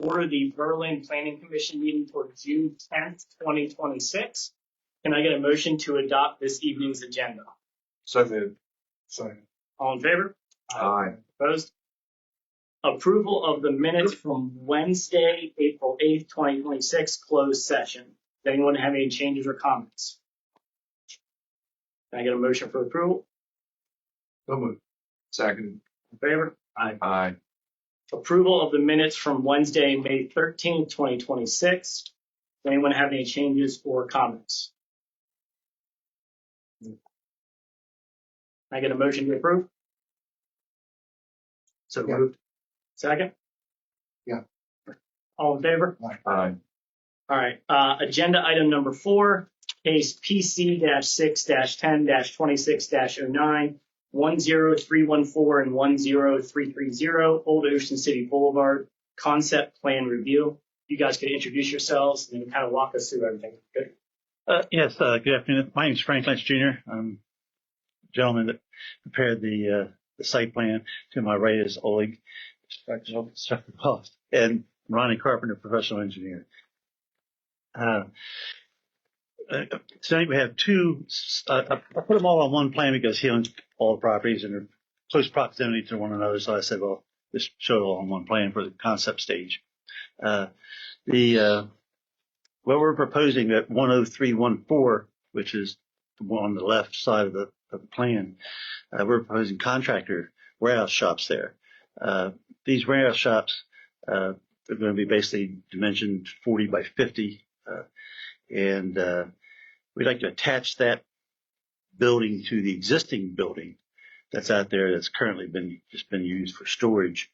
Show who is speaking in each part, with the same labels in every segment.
Speaker 1: for the Berlin Planning Commission meeting for June 10th, 2026. Can I get a motion to adopt this evening's agenda?
Speaker 2: So moved.
Speaker 3: Second.
Speaker 1: All in favor?
Speaker 2: Aye.
Speaker 1: Opposed? Approval of the minutes from Wednesday, April 8th, 2026, closed session. Does anyone have any changes or comments? Can I get a motion for approval?
Speaker 3: So moved.
Speaker 2: Second.
Speaker 1: In favor? Aye.
Speaker 2: Aye.
Speaker 1: Approval of the minutes from Wednesday, May 13th, 2026. Does anyone have any changes or comments? Can I get a motion to approve?
Speaker 3: So
Speaker 1: Yeah.
Speaker 3: moved.
Speaker 1: Second?
Speaker 3: Yeah.
Speaker 1: All in favor?
Speaker 2: Aye.
Speaker 1: All right. Agenda item number 4, case PC-6-10-26-09, 10314 and 10330, Old Ocean City Boulevard, concept plan review. You guys could introduce yourselves and kind of walk us through everything. Good.
Speaker 4: Yes, good afternoon. My name is Frank Lynch Jr. I'm the gentleman that prepared the site plan. To my right is Oleg, and Ronnie Carpenter, professional engineer. Tonight we have two, I put them all on one plan because he owns all the properties and they're close proximity to one another. So I said, well, just show it all on one plan for the concept stage. What we're proposing at 10314, which is the one on the left side of the plan, we're proposing contractor warehouse shops there. These warehouse shops are going to be basically dimensioned 40 by 50, and we'd like to attach that building to the existing building that's out there that's currently been used for storage,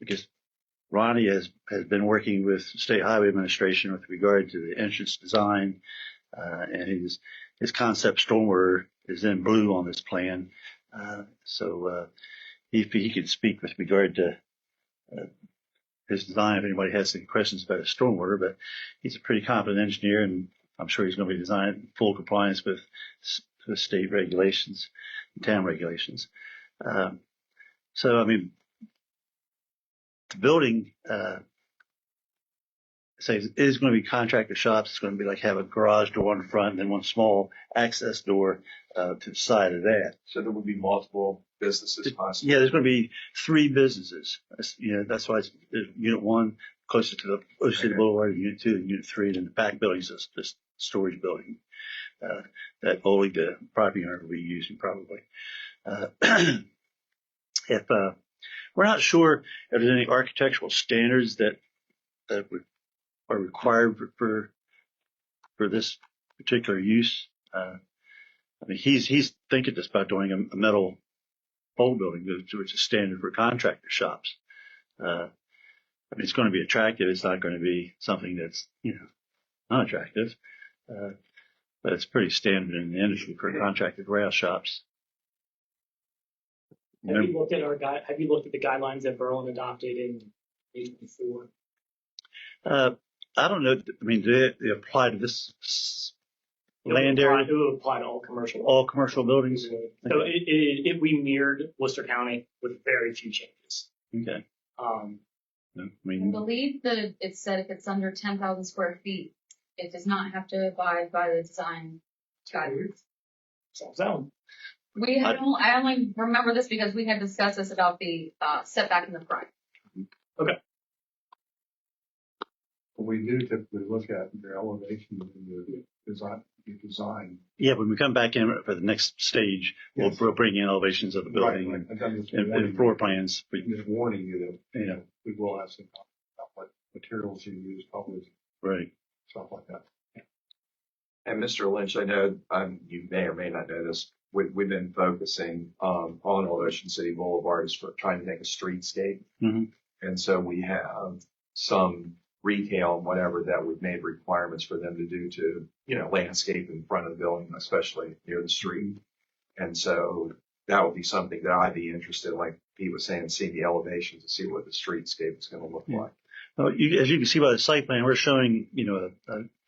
Speaker 4: because Ronnie has been working with State Highway Administration with regard to the entrance design, and his concept stormwater is in blue on this plan. So he could speak with regard to his design if anybody has any questions about his stormwater, but he's a pretty competent engineer, and I'm sure he's going to be designed in full compliance with state regulations and town regulations. So, I mean, the building is going to be contractor shops. It's going to be like have a garage door in front and then one small access door to the side of that.
Speaker 2: So there would be multiple businesses possibly.
Speaker 4: Yeah, there's going to be 3 businesses. That's why it's Unit 1 closer to the Ocean City Boulevard, Unit 2 and Unit 3, and then the back buildings is this storage building that Oleg, the property owner, will be using probably. We're not sure if there's any architectural standards that are required for this particular use. I mean, he's thinking just about doing a metal pole building, which is standard for contractor shops. I mean, it's going to be attractive. It's not going to be something that's, unattractive. But it's pretty standard in the industry for contracted warehouse shops.
Speaker 1: Have you looked at the guidelines that Berlin adopted in 1984?
Speaker 4: I don't know. I mean, do they apply to this land area?
Speaker 1: It would apply to all commercial.
Speaker 4: All commercial buildings?
Speaker 1: So we mirrored Worcester County with very few changes.
Speaker 4: Okay.
Speaker 1: I
Speaker 5: believe that it said if it's under 10,000 square feet, it does not have to abide by the design guidelines.
Speaker 1: So.
Speaker 5: I only remember this because we had discussed this about the setback in the front.
Speaker 1: Okay.
Speaker 3: We do typically look at their elevation in the design.
Speaker 4: Yeah, when we come back in for the next stage,
Speaker 3: yes.
Speaker 4: we'll bring in elevations of the building
Speaker 3: right.
Speaker 4: and floor plans.
Speaker 3: Just warning you that we will have some about what materials you use, probably
Speaker 4: right,
Speaker 3: stuff like that.
Speaker 2: And Mr. Lynch, I know you may or may not know this. We've been focusing on Old Ocean City Boulevard as for trying to make a streetscape.
Speaker 4: Mm-hmm.
Speaker 2: And so we have some retail and whatever that we've made requirements for them to do to, landscape in front of the building, especially near the street. And so that would be something that I'd be interested in, like Pete was saying, seeing the elevation to see what the streetscape is going to look like.
Speaker 4: Well, as you can see by the site plan, we're showing, a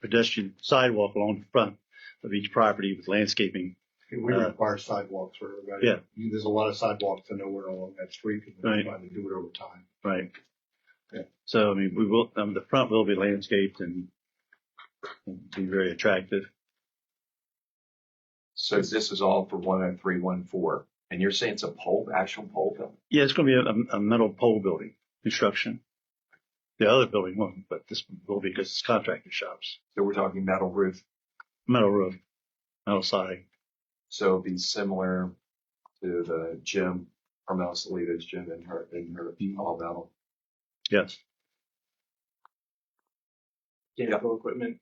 Speaker 4: pedestrian sidewalk along the front of each property with landscaping
Speaker 3: We require sidewalks for everybody.
Speaker 4: Yeah.
Speaker 3: There's a lot of sidewalks to nowhere along that street, and we're
Speaker 4: Right.
Speaker 3: trying to do it over time.
Speaker 4: Right.
Speaker 3: Yeah.
Speaker 4: So, I mean, we will, the front will be landscaped and be very attractive.
Speaker 2: So this is all for 10314, and you're saying it's a actual pole building?
Speaker 4: Yeah, it's going to be a metal pole building construction. The other building won't, but this will be because it's contractor shops.
Speaker 2: So we're talking metal roof.
Speaker 4: Metal roof, metal siding.
Speaker 2: So it'd be similar to the gym, Carmel Salita's gym in her all metal.
Speaker 4: Yes.
Speaker 6: Mechanical equipment,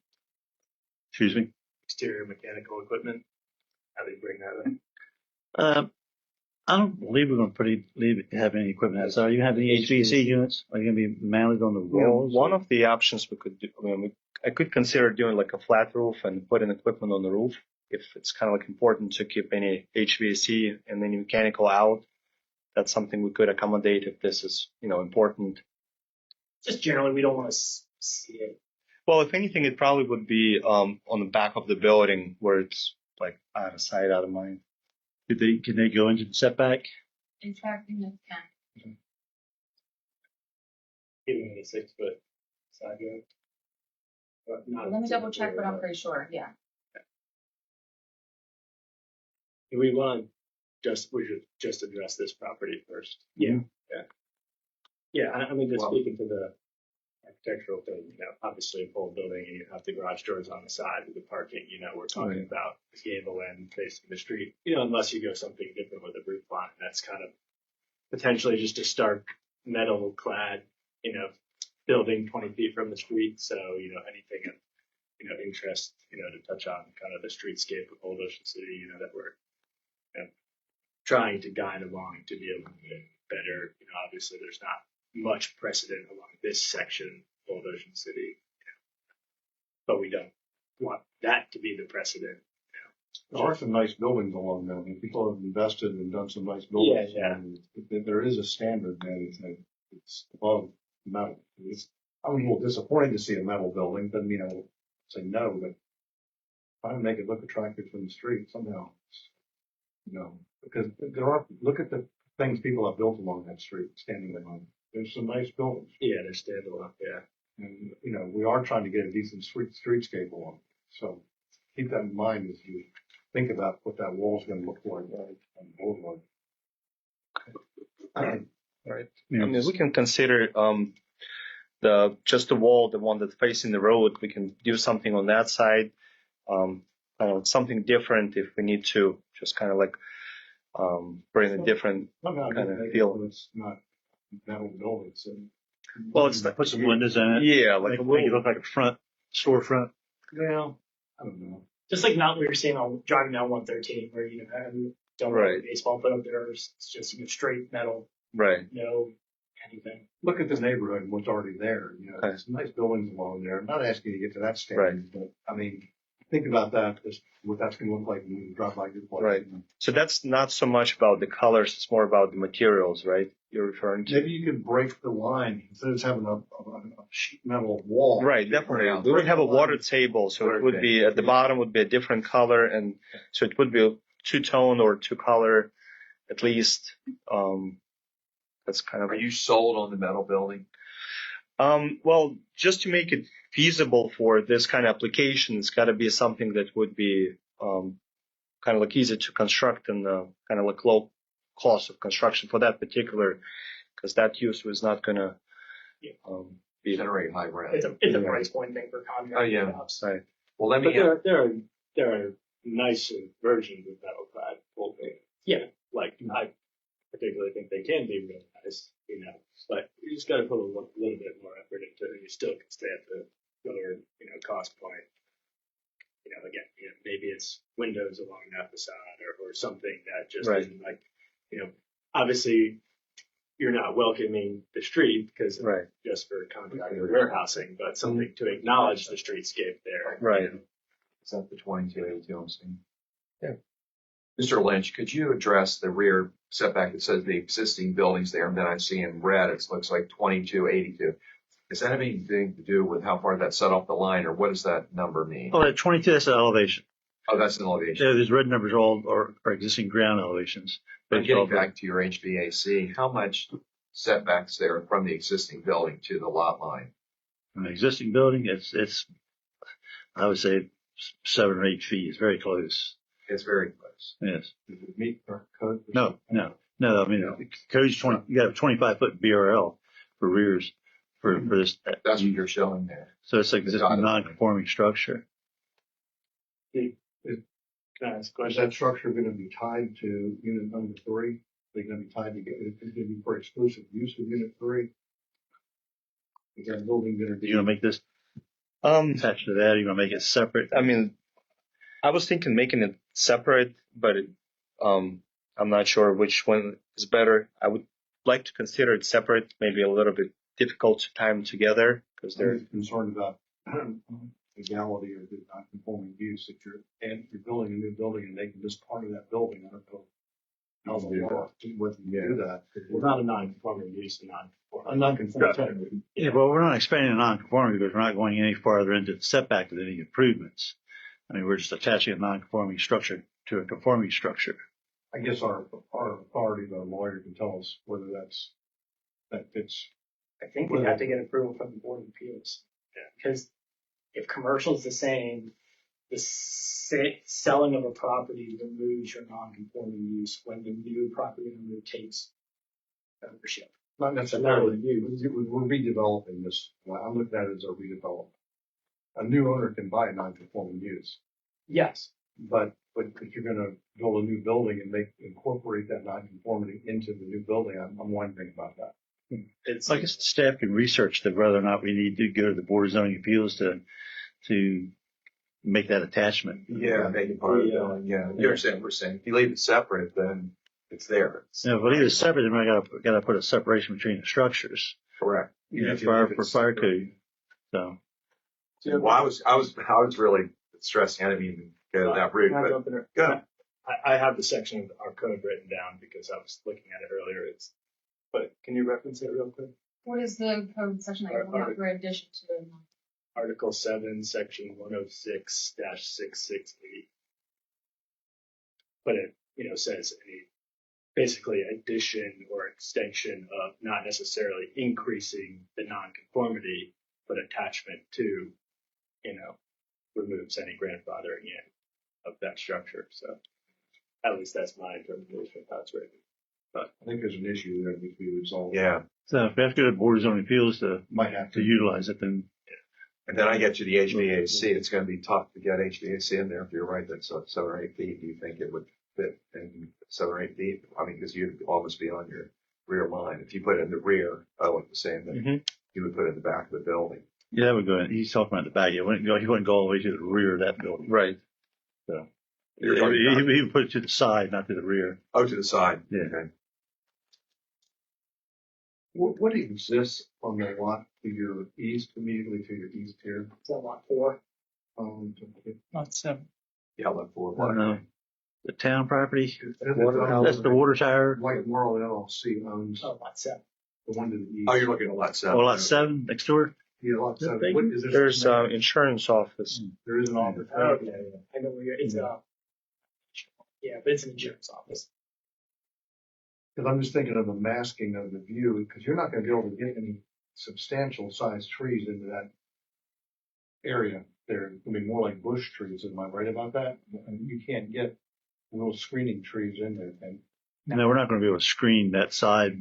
Speaker 4: Excuse me.
Speaker 6: exterior mechanical equipment. How do you bring that up?
Speaker 4: I don't believe we're going to have any equipment outside. Are you have any HVAC units? Are you going to be mounted on the walls?
Speaker 6: One of the options we could do, I could consider doing like a flat roof and putting equipment on the roof if it's kind of like important to keep any HVAC and any mechanical out. That's something we could accommodate if this is, important.
Speaker 1: Just generally, we don't want to see it.
Speaker 6: Well, if anything, it probably would be on the back of the building where it's like out of sight, out of mind.
Speaker 4: Can they go into the setback?
Speaker 5: In fact, you can.
Speaker 6: Even a 6-foot side yard.
Speaker 5: Let me double check, but I'm pretty sure, yeah.
Speaker 6: We should just address this property first.
Speaker 1: Yeah.
Speaker 6: Yeah, I mean, just
Speaker 2: Well-
Speaker 6: speaking to the architectural thing, obviously a pole building and you have the garage doors on the side with the parking, we're talking about the gable end facing the street, unless you go something different with a roof line, that's kind of potentially just a stark metal clad, building 20 feet from the street. So, anything of, interest, to touch on kind of the streetscape of Old Ocean City, that we're trying to guide along to be able to get better. Obviously there's not much precedent along this section of Old Ocean City, but we don't want that to be the precedent.
Speaker 3: There are some nice buildings along there. I mean, people have invested and done some nice buildings.
Speaker 6: Yeah.
Speaker 3: And there is a standard that it's above metal. I was a little disappointed to see a metal building. Doesn't mean I will say no, but try to make it look attractive from the street somehow. Because look at the things people have built along that street, standing along. There's some nice buildings.
Speaker 6: Yeah, they're standalone. Yeah.
Speaker 3: And, we are trying to get a decent streetscape along. So keep that in mind as you think about what that wall's going to look like on the boulevard.
Speaker 6: Right.
Speaker 4: Yeah.
Speaker 6: I mean, we can consider just the wall, the one that's facing the road. We can do something on that side, something different if we need to. Just kind of like bring a different
Speaker 3: Somehow
Speaker 6: kind of
Speaker 3: make it
Speaker 6: feel.
Speaker 3: so it's not metal buildings.
Speaker 6: Well, it's
Speaker 4: Put some windows in it.
Speaker 6: Yeah, like a
Speaker 4: Make it
Speaker 6: little.
Speaker 4: look like a front storefront.
Speaker 3: Well, I don't know.
Speaker 1: Just like not what you're seeing on driving down 113, where don't
Speaker 6: Right.
Speaker 1: have a baseball put up there. It's just straight metal,
Speaker 6: Right.
Speaker 1: no anything.
Speaker 3: Look at this neighborhood and what's already there.
Speaker 6: Okay.
Speaker 3: There's some nice buildings along there. I'm not asking you to get to that standard, but I mean, think about that, just what that's going to look like when you drive by your place.
Speaker 6: Right. So that's not so much about the colors; it's more about the materials, right? You're referring to.
Speaker 3: Maybe you could break the line instead of just having a sheet metal wall.
Speaker 6: Right, definitely. We would have a water table, so it would be at the bottom would be a different color, and so it would be a two-tone or two-color at least. That's kind of.
Speaker 2: Are you sold on the metal building?
Speaker 6: Well, just to make it feasible for this kind of application, it's got to be something that would be kind of like easy to construct and kind of like low cost of construction for that particular, because that use was not going to be.
Speaker 2: Generate high rent.
Speaker 1: It's a price point thing for contract
Speaker 2: Oh, yeah.
Speaker 1: jobs.
Speaker 6: Right.
Speaker 2: Well, let
Speaker 6: But
Speaker 2: me.
Speaker 6: there are nicer versions of metal clad full paint.
Speaker 1: Yeah.
Speaker 6: Like I particularly think they can be really nice, but you just got to put a little bit more effort into it, and you still can stay at the lower, cost point. Again, maybe it's windows along that facade or something that just Right. isn't like, obviously you're not welcoming the street because
Speaker 2: Right.
Speaker 6: just for contractor warehousing, but something to acknowledge the streetscape there.
Speaker 2: Right. Is that the 2282 I'm seeing? Yeah. Mr. Lynch, could you address the rear setback that says the existing buildings there, and then I see in red, it looks like 2282. Does that have anything to do with how far that's set off the line, or what does that number mean?
Speaker 4: Oh, at 22, that's the elevation.
Speaker 2: Oh, that's an elevation.
Speaker 4: Yeah, these red numbers all are existing ground elevations.
Speaker 2: But getting back to your HVAC, how much setbacks there from the existing building to the lot line?
Speaker 4: From the existing building, it's I would say 7 or 8 feet. It's very close.
Speaker 2: It's very close.
Speaker 4: Yes.
Speaker 3: Does it meet our code?
Speaker 4: No. I mean, the code's 20. You got a 25-foot BRL for rears for this.
Speaker 2: That's what you're showing there.
Speaker 4: So it's like this non-conforming structure.
Speaker 6: Can I ask a
Speaker 3: Is
Speaker 6: question?
Speaker 3: that structure gonna be tied to unit number 3? They're gonna be tied together, it's gonna be for exclusive use of unit 3? Is that building gonna be?
Speaker 4: You gonna make this attached to that? Or you gonna make it separate?
Speaker 7: I mean, I was thinking making it separate, but I'm not sure which one is better. I would like to consider it separate, maybe a little bit difficult to time together because they're.
Speaker 3: I'm concerned about legality of the non-conforming use that you're building a new building and making this part of that building. I don't know how the law whether you do that.
Speaker 6: We're not a non-conforming use,
Speaker 3: A non-conforming tenant.
Speaker 4: Yeah, but we're not expanding the non-conforming because we're not going any farther into the setback with any improvements. I mean, we're just attaching a non-conforming structure to a conforming structure.
Speaker 3: I guess our authority, the lawyer can tell us whether that fits.
Speaker 1: I think we have to get approval from the Board of Appeals. Because if commercial is the same, the selling of a property removes your non-conforming use when the new property owner takes ownership.
Speaker 3: Not necessarily new, we're redeveloping this. Well, I'm looking at it as a redevelopment. A new owner can buy a non-conforming use,
Speaker 1: Yes.
Speaker 3: but if you're gonna build a new building and incorporate that non-conformity into the new building, I'm wondering about that.
Speaker 6: It's
Speaker 4: I guess the staff can research whether or not we need to go to the Board of Zoning Appeals to make that attachment.
Speaker 2: Yeah, make it part of the building. Yeah, you understand what we're saying. If you leave it separate, then it's there. It's
Speaker 4: Yeah, but either separate, then I gotta put a separation between the structures.
Speaker 2: correct.
Speaker 4: For fire code. So.
Speaker 2: Well, I was really stressing. I didn't even go that route,
Speaker 6: Can I
Speaker 2: but
Speaker 6: jump in there?
Speaker 2: go.
Speaker 6: I have the section of our code written down because I was looking at it earlier. But can you reference it real quick?
Speaker 5: What is the code section that you're looking at for addition to the?
Speaker 6: Article 7, section 106-668. But it, says basically addition or extension of not necessarily increasing the nonconformity, but attachment to, removes any grandfathering in of that structure. So at least that's my interpretation of how it's written.
Speaker 3: I think there's an issue there that needs to be resolved.
Speaker 2: Yeah.
Speaker 4: So if we have to go to the Board of Zoning Appeals to
Speaker 3: Might have
Speaker 4: to utilize it, then
Speaker 2: And then I get to the HVAC. It's going to be tough to get HVAC in there. If you're right, that's 7 or 8 feet. Do you think it would fit in 7 or 8 feet? I mean, because you'd almost be on your rear line. If you put it in the rear, Owen was saying that you would put it in the back of the building.
Speaker 4: yeah, that would go in. He's talking about the back. He wouldn't go all the way to the rear of that building.
Speaker 7: Right.
Speaker 4: So
Speaker 2: You're
Speaker 4: he
Speaker 2: talking about-
Speaker 4: would put it to the side, not to the rear.
Speaker 2: Oh, to the side.
Speaker 4: Yeah.
Speaker 2: Okay.
Speaker 3: What exists on the lot to your east, immediately to your east here?
Speaker 1: Is that lot 4?
Speaker 8: Lot 7.
Speaker 2: Yeah, look for
Speaker 4: The town property.
Speaker 3: Water
Speaker 4: That's the water tower.
Speaker 3: White Marl LLC owns
Speaker 1: Oh, lot 7.
Speaker 3: the one to the east.
Speaker 2: Oh, you're looking at lot 7.
Speaker 4: Oh, lot 7 next door.
Speaker 3: Yeah, lot 7.
Speaker 4: Big.
Speaker 3: What is this?
Speaker 7: There's insurance office.
Speaker 3: There is an office.
Speaker 1: Oh, yeah. I know where you're, it's yeah, but it's an insurance office.
Speaker 3: Because I'm just thinking of the masking of the view, because you're not gonna be able to get any substantial sized trees into that area. They're gonna be more like bush trees, am I right about that? And you can't get little screening trees in there, and
Speaker 4: No, we're not going to be able to screen that side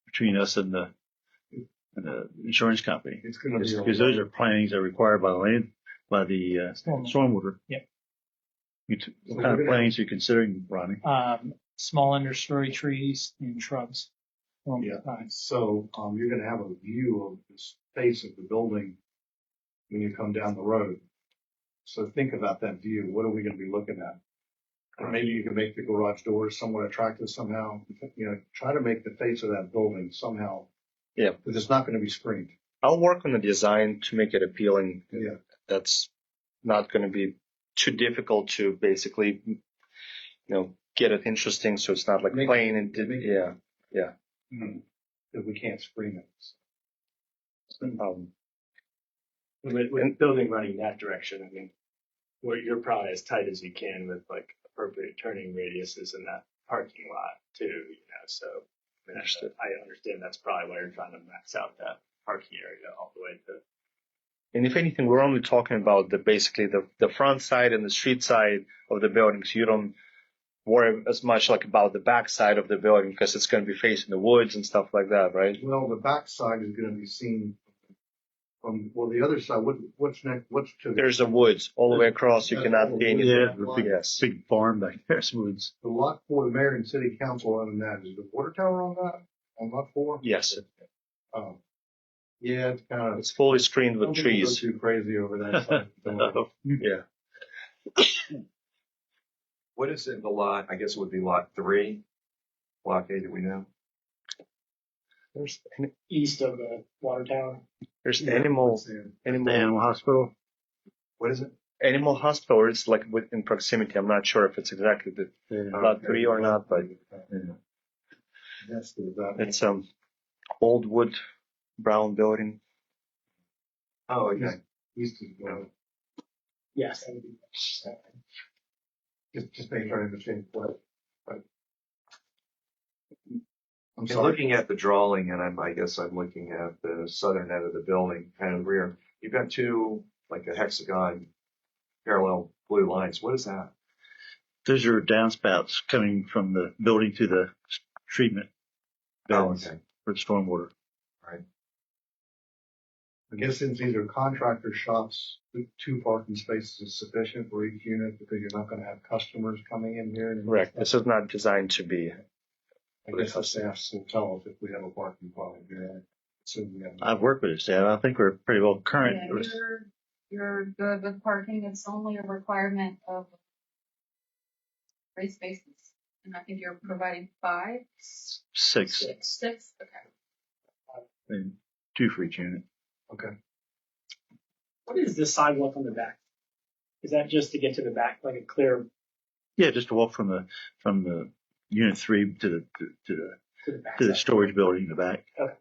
Speaker 4: between us and the insurance company
Speaker 3: it's gonna be.
Speaker 4: because those are plantings that are required by the stormwater.
Speaker 8: Yep.
Speaker 4: What kind of plantings are you considering, Ronnie?
Speaker 8: Small understory trees and shrubs. along the
Speaker 3: Yeah.
Speaker 8: sides.
Speaker 3: So, you're gonna have a view of the face of the building when you come down the road. So think about that view. What are we gonna be looking at? Or maybe you can make the garage doors somewhat attractive somehow. Try to make the face of that building somehow.
Speaker 7: Yeah.
Speaker 3: Because it's not gonna be screened.
Speaker 7: I'll work on the design to make it appealing.
Speaker 3: Yeah.
Speaker 7: That's not going to be too difficult to basically, get it interesting. So it's not like
Speaker 3: Make-
Speaker 7: plain and
Speaker 3: make-
Speaker 7: yeah.
Speaker 3: If we can't screen it.
Speaker 6: With building running that direction, I mean, where you're probably as tight as you can with like appropriate turning radiuses in that parking lot too, so. I mean,
Speaker 7: Understood.
Speaker 6: I understand that's probably why you're trying to max out that parking area all the way to.
Speaker 7: And if anything, we're only talking about basically the front side and the street side of the building. So you don't worry as much like about the back side of the building because it's going to be facing the woods and stuff like that, right?
Speaker 3: Well, the back side is gonna be seen from, well, the other side, what's next, what's to the,
Speaker 7: There's the woods all the way across. You cannot see anything.
Speaker 4: Yeah, the big,
Speaker 7: Yes.
Speaker 4: big farm back there, woods.
Speaker 3: the lot 4, the mayor and city council own that, is the water tower on that, on lot 4?
Speaker 7: Yes.
Speaker 3: Yeah, it's kind of.
Speaker 7: It's fully screened with
Speaker 3: Don't people go
Speaker 7: trees.
Speaker 3: too crazy over that side.
Speaker 7: Yeah.
Speaker 2: What is it in the lot? I guess it would be lot 3. Block A, do we know?
Speaker 1: East of the water tower.
Speaker 7: There's
Speaker 3: Yeah,
Speaker 7: animal
Speaker 4: The animal hospital.
Speaker 2: What is it?
Speaker 7: animal hospital. Or it's like within proximity. I'm not sure if it's exactly the
Speaker 4: Yeah.
Speaker 7: lot 3 or not, but
Speaker 3: That's the,
Speaker 7: it's old wood brown building.
Speaker 2: Oh, okay.
Speaker 3: east is going.
Speaker 1: Yes. That would be.
Speaker 3: Just make sure I understand what, right. I'm
Speaker 2: And
Speaker 3: sorry.
Speaker 2: looking at the drawing, and I guess I'm looking at the southern end of the building, kind of rear. You've got 2, like a hexagon, parallel blue lines. What is that?
Speaker 4: Those are downspouts coming from the building to the treatment
Speaker 2: Oh,
Speaker 4: beds
Speaker 2: okay.
Speaker 4: for stormwater.
Speaker 3: I guess since these are contractor shops, 2 parking spaces is sufficient for each unit because you're not gonna have customers coming in here. And
Speaker 7: Correct. This is not designed to be.
Speaker 3: I guess the staff will tell us if we have a parking problem here. So we have.
Speaker 4: I've worked with it, Sam. I think we're pretty well current.
Speaker 5: Yeah, you're good with parking. It's only a requirement of 3 spaces. And I think you're providing 5,
Speaker 4: 6
Speaker 5: 6, okay.
Speaker 4: and 2 for each unit.
Speaker 3: Okay.
Speaker 1: What is the sidewalk on the back? Is that just to get to the back, like a clear
Speaker 4: Yeah, just to walk from the unit 3 to
Speaker 1: to the back?
Speaker 4: the storage building in the back.
Speaker 6: What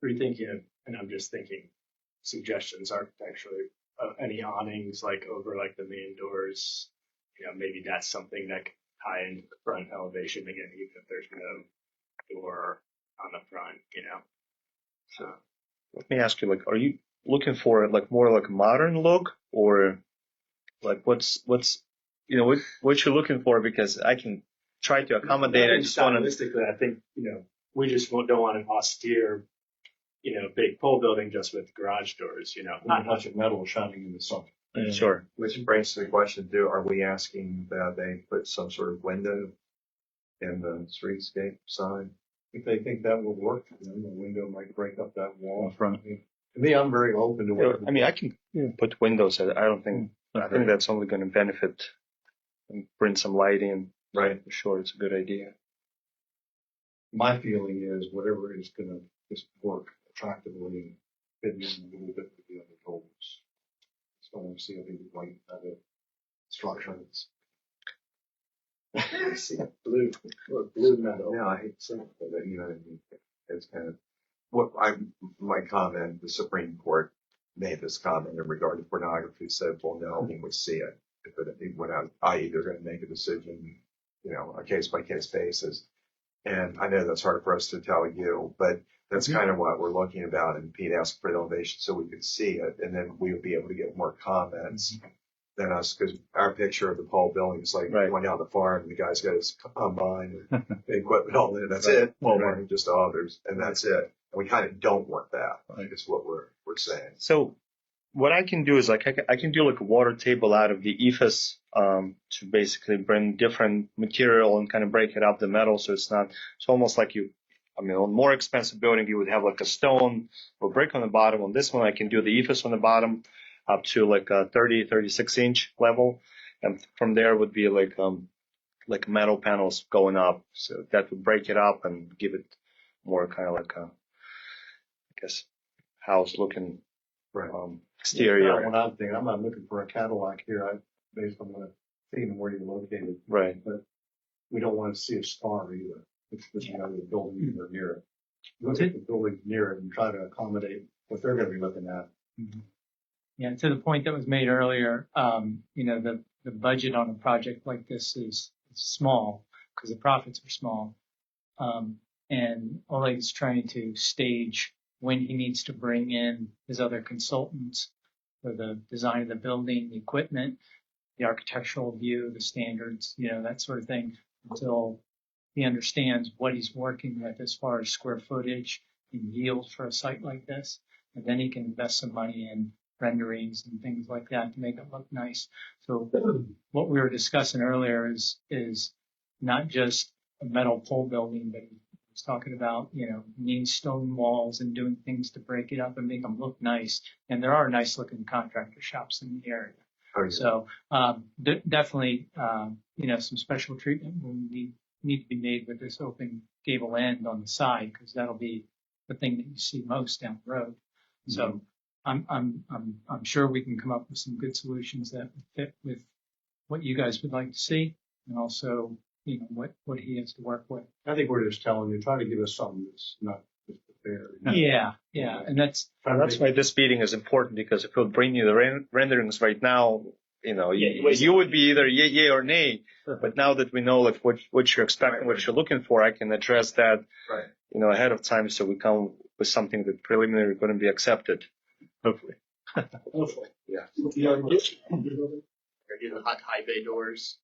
Speaker 6: do you think, and I'm just thinking suggestions architecturally, any awnings like over like the main doors, maybe that's something that could tie into the front elevation again, even if there's no door on the front, So
Speaker 7: Let me ask you, like, are you looking for like more like a modern look or like what's what you're looking for? Because I can try to accommodate. I just want to.
Speaker 6: stylistically, I think, we just don't want an austere, big pole building just with garage doors,
Speaker 3: Not much of metal shining in the sun.
Speaker 7: Sure.
Speaker 2: Which brings to the question, are we asking that they put some sort of window in the streetscape sign?
Speaker 3: If they think that will work, then the window might break up that wall.
Speaker 4: In front.
Speaker 3: To me, I'm very open to what.
Speaker 7: I mean, I can put windows. I don't think. I think that's only going to benefit and bring some light in.
Speaker 2: Right.
Speaker 7: For sure, it's a good idea.
Speaker 3: My feeling is whatever is gonna just work attractively and fit in a little bit with the other goals. So I want to see a big white structures. blue metal.
Speaker 2: Yeah, I hate saying it, but it's kind of my comment. The Supreme Court made this comment in regard to pornography. Said, well, no, he would see it if it went out. I.e., they're going to make a decision, a case by case basis. And I know that's hard for us to tell you, but that's kind of what we're looking about. And Pete asked for the elevation so we could see it, and then we would be able to get more comments than us, because our picture of the pole building is like going down the farm, and the guy's got his combine and the equipment all in. That's it. Walmart, just others, and that's it. And we kind of don't want that. I think is what we're saying.
Speaker 7: So what I can do is like I can do like a water table out of the EFS to basically bring different material and kind of break it up the metal, so it's almost like on a more expensive building you would have like a stone or brick on the bottom. On this one I can do the EFS on the bottom up to like a 36 inch level, and from there would be like like metal panels going up, so that would break it up and give it more kind of like a, I guess, house looking exterior.
Speaker 3: When I'm thinking, I'm not looking for a Cadillac here. Based on what I've seen and where you're located.
Speaker 7: Right.
Speaker 3: But we don't want to see a star either. It's just the buildings that are near it. Look at the buildings near it and try to accommodate what they're going to be looking at.
Speaker 8: Yeah, to the point that was made earlier, the budget on a project like this is small because the profits are small. And Oleg is trying to stage when he needs to bring in his other consultants for the design of the building, the equipment, the architectural view, the standards, that sort of thing, until he understands what he's working with as far as square footage and yield for a site like this. And then he can invest some money in renderings and things like that to make it look nice. So what we were discussing earlier is not just a metal pole building, but he was talking about, needing stone walls and doing things to break it up and make them look nice. And there are nice looking contractor shops in the area.
Speaker 2: Oh, yeah.
Speaker 8: So, definitely, some special treatment will need to be made with this open gable end on the side, because that'll be the thing that you see most down the road. So I'm sure we can come up with some good solutions that fit with what you guys would like to see, and also, what he has to work with.
Speaker 3: I think we're just telling you, try to give us something that's not just fair.
Speaker 8: Yeah. And that's
Speaker 7: Why this meeting is important, because if we'll bring you the renderings right now, you would be either yay or nay. But now that we know like what you're expecting, what you're looking for, I can address that,
Speaker 2: Right.
Speaker 7: ahead of time, so we come with something that preliminary going to be accepted, hopefully.
Speaker 6: Hopefully.
Speaker 2: Yeah.
Speaker 6: Are you the high bay doors?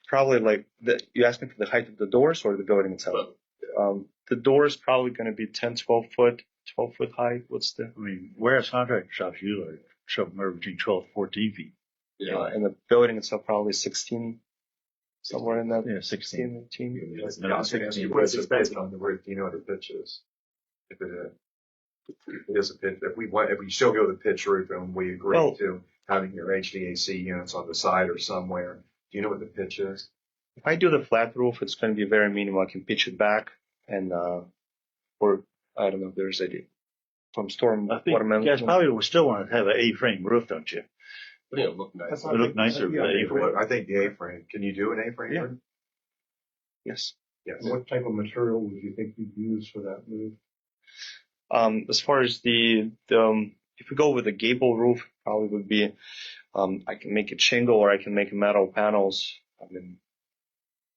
Speaker 7: Probably like you asking for the height of the doors or the building itself? The doors probably going to be 10, 12 foot high.
Speaker 4: Whereas contractor shops usually somewhere between 12 and 14 feet.
Speaker 6: Yeah.
Speaker 7: And the building itself probably 16, somewhere in that.
Speaker 4: Yeah, 16.
Speaker 7: 18.
Speaker 2: I was going to ask you, what's the pitch on the roof? Do you know what the pitch is? If it is a pitch, if we still go the pitch roof and we agree to having your HVAC units on the side or somewhere, do you know what the pitch is?
Speaker 7: If I do the flat roof, it's going to be very minimal. I can pitch it back and, or I don't know if there's from storm
Speaker 4: I think
Speaker 7: water
Speaker 4: you
Speaker 7: management.
Speaker 4: guys probably will still want to have an A-frame roof, don't you?
Speaker 6: It'll look nice.
Speaker 4: It'll look nicer with an A-frame.
Speaker 2: I think the A-frame. Can you do an A-frame?
Speaker 4: Yeah.
Speaker 2: roof?
Speaker 7: Yes.
Speaker 2: Yes.
Speaker 3: What type of material would you think you'd use for that move?
Speaker 7: As far as if we go with a gable roof, probably would be, I can make it shingle or I can make metal panels. It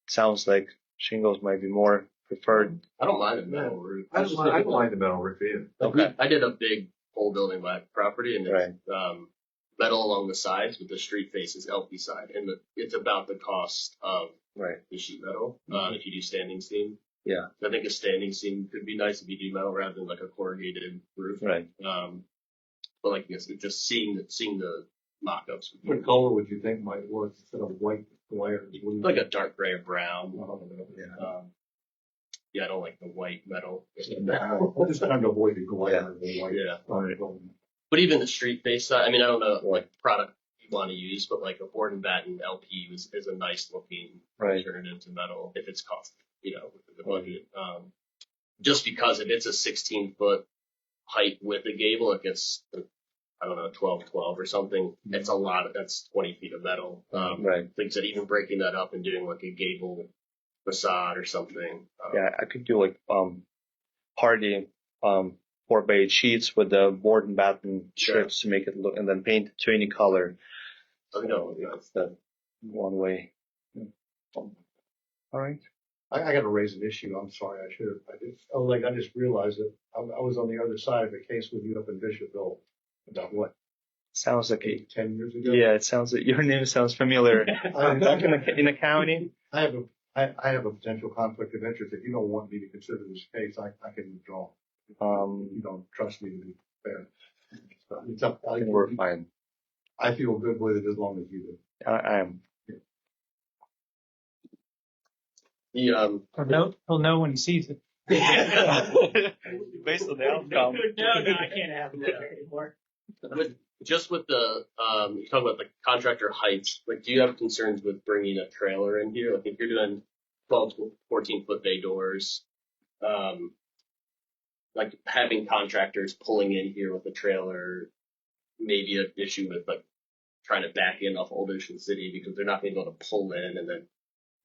Speaker 7: sounds like shingles might be more preferred.
Speaker 6: I don't mind a metal roof.
Speaker 2: I don't mind the metal roof either.
Speaker 7: Okay.
Speaker 6: I did a big pole building by property, and it's
Speaker 7: Right.
Speaker 6: Metal along the sides, but the street faces LP side, and it's about the cost of
Speaker 7: Right.
Speaker 6: the sheet metal if you do standing seam.
Speaker 7: Yeah.
Speaker 6: I think a standing seam could be nice if you do metal rather than like a corrugated roof.
Speaker 7: Right.
Speaker 6: But like I guess just seeing the mock-ups. would be
Speaker 3: What color would you think might work instead of white glare?
Speaker 6: like a dark gray or brown.
Speaker 3: Yeah.
Speaker 6: Yeah, I don't like the white metal.
Speaker 3: We're just trying to avoid the glare of the white.
Speaker 6: Yeah.
Speaker 3: Right.
Speaker 6: But even the street face side, I mean, I don't know like product you want to use, but like a board and batten LP is a nice looking alternative to metal if it's cost, within the budget. Just because if it's a 16-foot height with a gable, it gets, 12 or something. It's a lot. That's 20 feet of metal.
Speaker 7: Right.
Speaker 6: Like I said, even breaking that up and doing like a gable facade or something.
Speaker 7: Yeah, I could do like hardy 4x8 sheets with the board and batten strips to make it look, and then paint it to any color. That's the one way. All right.
Speaker 3: I got to raise an issue. I'm sorry. I just realized that I was on the other side of the case with you up in Bishopville about what,
Speaker 7: Sounds like
Speaker 3: 10 years ago?
Speaker 7: yeah. It sounds like your name sounds familiar. Back in the county.
Speaker 3: I have a potential conflict of interest. If you don't want me to consider this case, I can withdraw. You don't trust me to be fair. So it's up.
Speaker 7: I think we're fine.
Speaker 3: I feel good with it as long as you do.
Speaker 7: I am.
Speaker 8: He'll know when he sees it.
Speaker 7: Based on the outcome.
Speaker 1: No, I can't have it anymore.
Speaker 6: Just with the, you're talking about the contractor heights, like, do you have concerns with bringing a trailer in here? Like, if you're doing 12 to 14 foot bay doors, like having contractors pulling in here with a trailer, maybe an issue with like trying to back in off Old Ocean City because they're not going to be able to pull in and then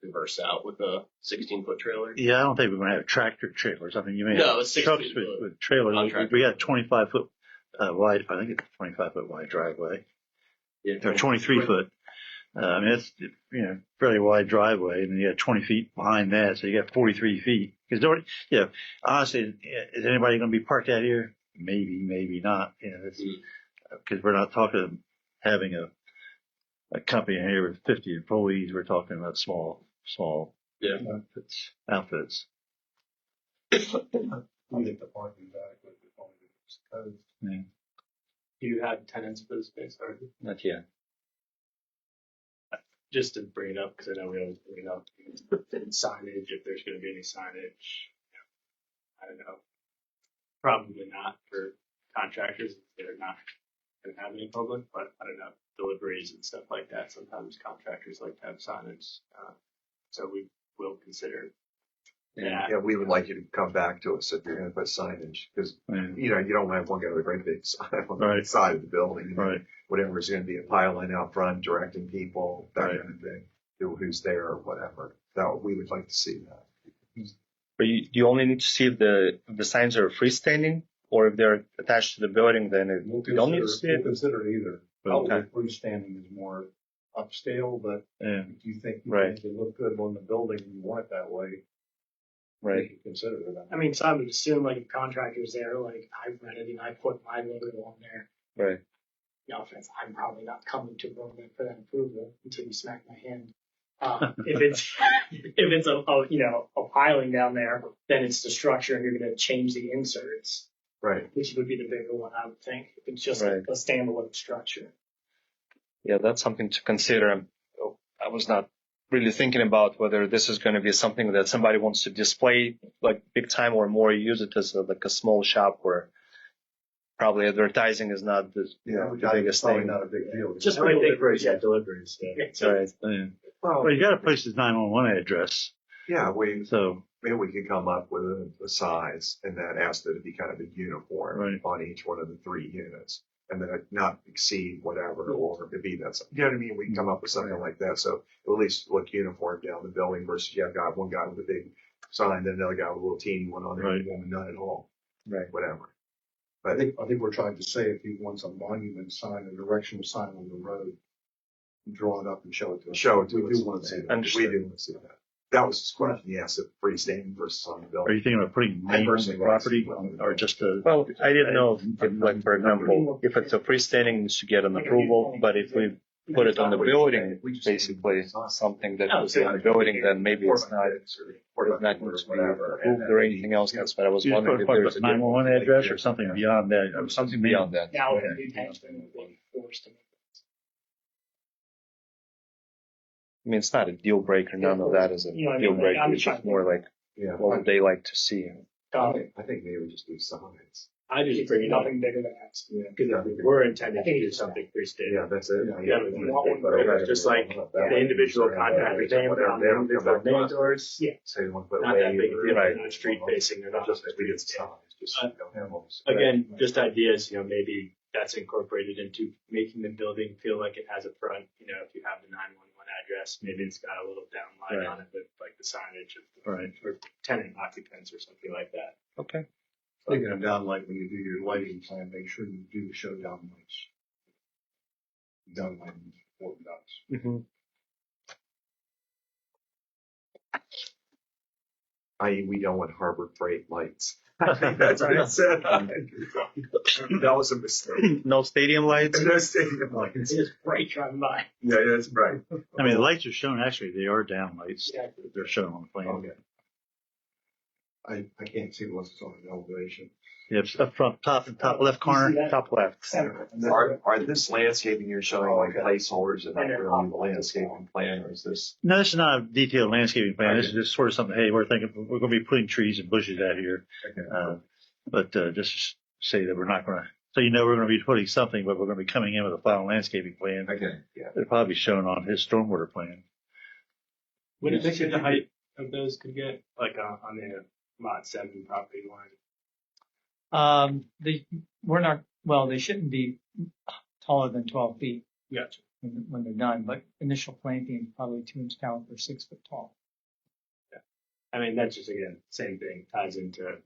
Speaker 6: reverse out with a 16-foot trailer.
Speaker 4: Yeah, I don't think we're going to have tractor trailers. I mean, you may
Speaker 6: No,
Speaker 4: have
Speaker 6: it's 16
Speaker 4: trucks
Speaker 6: foot
Speaker 4: with trailers.
Speaker 6: contractor.
Speaker 4: We got 25-foot wide, I think it's a 25-foot wide driveway,
Speaker 6: Yeah,
Speaker 4: or 23 foot. I mean, it's, you know, fairly wide driveway, and then you got 20 feet behind that, so you got 43 feet. Because nobody, you know, honestly, is anybody going to be parked out here? Maybe, maybe not. You know, because we're not talking having a company in here with 50 employees. We're talking about small
Speaker 6: Yeah.
Speaker 4: outfits.
Speaker 3: I think the parking is adequate. If only it's code.
Speaker 4: Yeah.
Speaker 6: Do you have tenants for the space, or
Speaker 7: Not yet.
Speaker 6: just to bring it up, because I know we always bring it up, signage, if there's gonna be any signage, I don't know. Probably not for contractors, if they're not gonna have any public, but I don't know, deliveries and stuff like that, sometimes contractors like to have signage, so we will consider that.
Speaker 2: Yeah, we would like you to come back to us if you're gonna put signage, because,
Speaker 4: Yeah.
Speaker 2: you know, you don't have one guy with a great big sign on the
Speaker 4: Right.
Speaker 2: side of the building.
Speaker 4: Right.
Speaker 2: Whatever's gonna be a pylon out front directing people, that
Speaker 4: Right.
Speaker 2: kind of thing, who's there or whatever. So we would like to see that.
Speaker 7: But you only need to see if the signs are freestanding, or if they're attached to the building, then you don't need to see
Speaker 3: We'll
Speaker 7: it.
Speaker 3: consider either.
Speaker 7: Okay.
Speaker 3: Probably freestanding is more upscale, but
Speaker 4: Yeah.
Speaker 3: if you think you
Speaker 7: Right.
Speaker 3: make it look good on the building and you want it that way, you
Speaker 7: Right.
Speaker 3: can consider it.
Speaker 1: I mean, so I would assume like if contractors there, like I rented and I put my logo on there.
Speaker 7: Right.
Speaker 1: No offense, I'm probably not coming to Berlin for that approval until you smack my hand. If it's a piling down there, then it's the structure and you're going to change the inserts,
Speaker 2: Right.
Speaker 1: which would be the bigger one, I would think. If it's just
Speaker 7: Right.
Speaker 1: a standalone structure.
Speaker 7: Yeah, that's something to consider. I was not really thinking about whether this is going to be something that somebody wants to display like big time, or more use it as like a small shop where probably advertising is not the biggest
Speaker 3: Probably
Speaker 7: thing.
Speaker 3: not a big deal.
Speaker 1: Just
Speaker 6: I would think,
Speaker 1: deliveries,
Speaker 6: yeah, deliveries, yeah.
Speaker 7: Right.
Speaker 4: Yeah.
Speaker 2: Well,
Speaker 4: Well, you got to place his 911 address,
Speaker 2: yeah,
Speaker 4: so
Speaker 2: maybe we could come up with a size and then ask that it be kind of a uniform
Speaker 4: Right.
Speaker 2: on each one of the 3 units. And then it not exceed whatever, or to be that, you know what I mean? We can come up with something like that. So it'll at least look uniform down the building versus you have got one guy with a big sign, then another guy with a little teeny one on there,
Speaker 4: Right.
Speaker 2: and one with none at all.
Speaker 7: Right.
Speaker 2: Whatever.
Speaker 3: I think we're trying to say if he wants a monument sign, a directional sign on the road, draw it up and show it to us.
Speaker 2: Show it to
Speaker 3: We
Speaker 2: us.
Speaker 3: do want to see that.
Speaker 7: Understood.
Speaker 2: We do want to see that. That was his question. Yes, if freestanding versus on the
Speaker 4: are
Speaker 2: building.
Speaker 4: you thinking of putting
Speaker 2: I
Speaker 4: name on the
Speaker 2: personally
Speaker 4: property
Speaker 2: like-
Speaker 4: or just a?
Speaker 7: Well, I didn't know if, like, for example, if it's a freestanding, it needs to get an approval, but if we put it on the building, basically something that is on the building, then maybe it's not need to be approved or anything else. That's what I was
Speaker 4: You just
Speaker 7: wondering if
Speaker 4: put
Speaker 7: there's a
Speaker 4: 911 address or something beyond that.
Speaker 7: or something beyond that.
Speaker 1: Now,
Speaker 4: Okay.
Speaker 1: you have to be forced to make
Speaker 7: I mean, it's not a deal breaker. None of that is a
Speaker 1: You know what I
Speaker 7: deal
Speaker 1: mean?
Speaker 7: breaker.
Speaker 1: I'm
Speaker 7: It's
Speaker 1: trying
Speaker 7: just
Speaker 1: to-
Speaker 7: more like
Speaker 2: Yeah.
Speaker 7: what would they like to see.
Speaker 2: I think maybe we just do signs.
Speaker 6: I just
Speaker 1: It's
Speaker 6: bring it up,
Speaker 1: nothing bigger than that.
Speaker 6: because if we're intending to do something freestanding.
Speaker 2: Yeah, that's it.
Speaker 6: Yeah, we want one, just like the individual contractor's name, their name doors.
Speaker 1: Yeah.
Speaker 2: Say you want to put
Speaker 6: Not that big a deal,
Speaker 7: Right.
Speaker 6: they're not street facing, they're not.
Speaker 2: Just as we get size, just.
Speaker 6: Again, just ideas, maybe that's incorporated into making the building feel like it has a front, if you have the 911 address, maybe it's got a little downlight
Speaker 7: Right.
Speaker 6: on it with like the signage of
Speaker 4: Right.
Speaker 6: or tenant occupants or something like that.
Speaker 7: Okay.
Speaker 3: Thinking of downlight, when you do your lighting plan, make sure you do show downlights. Downlighting is important to us.
Speaker 7: Mm-hmm.
Speaker 2: I.e., we don't want Harbor Freight lights. That's what it said. That was a mistake.
Speaker 7: No stadium lights.
Speaker 2: No stadium lights.
Speaker 1: It's just bright driving by.
Speaker 2: Yeah, that's right.
Speaker 4: I mean, the lights are shown, actually, they are down lights.
Speaker 1: Yeah.
Speaker 4: They're shown on the plan.
Speaker 2: Okay.
Speaker 3: I can't see what's on the elevation.
Speaker 4: Yeah, it's up front, top left corner.
Speaker 7: Top left.
Speaker 1: Center.
Speaker 2: Are this landscaping you're showing like placeholders and not really the landscaping plan, or is this?
Speaker 4: No, this is not a detailed landscaping plan. This is just sort of something, hey, we're thinking, we're going to be putting trees and bushes out here. But just say that we're not going to, so we're going to be putting something, but we're going to be coming in with a final landscaping plan.
Speaker 2: Okay, yeah.
Speaker 4: It'll probably be shown on his stormwater plan.
Speaker 6: What do you think the height of those could get, like on the lot 7 property line?
Speaker 8: They shouldn't be taller than 12 feet
Speaker 6: Gotcha.
Speaker 8: when they're done, but initial planting probably 2-inch caliper, 6 foot tall.
Speaker 6: I mean, that's just, again, same thing, ties into,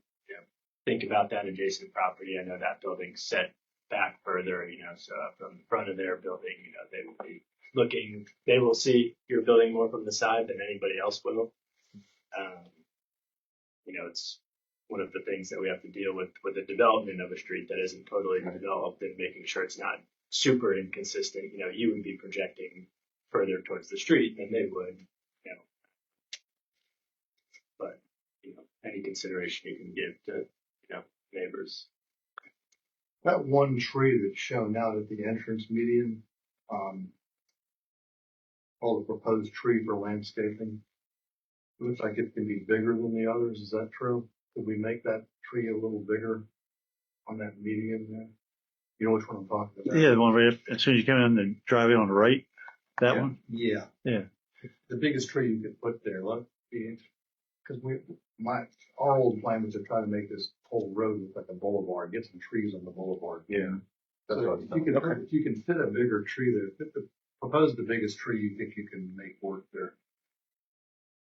Speaker 6: think about that adjacent property. I know that building's set back further, so from the front of their building, they will be looking, they will see your building more from the side than anybody else will. It's one of the things that we have to deal with the development of a street that isn't totally developed and making sure it's not super inconsistent. You would be projecting further towards the street than they would, but, any consideration you can give to, neighbors.
Speaker 3: That one tree that's shown out at the entrance median, all the proposed tree for landscaping, looks like it can be bigger than the others. Is that true? Could we make that tree a little bigger on that median there? You know which one I'm talking about?
Speaker 4: Yeah, the one right up, as soon as you come in the driveway on the right, that one?
Speaker 3: Yeah.
Speaker 4: Yeah.
Speaker 3: The biggest tree you could put there, because our old plan was to try to make this whole road look like a boulevard, get some trees on the boulevard.
Speaker 2: Yeah. That's
Speaker 3: So
Speaker 2: what I
Speaker 3: if you can fit a bigger tree there, propose the biggest tree you think you can make work there.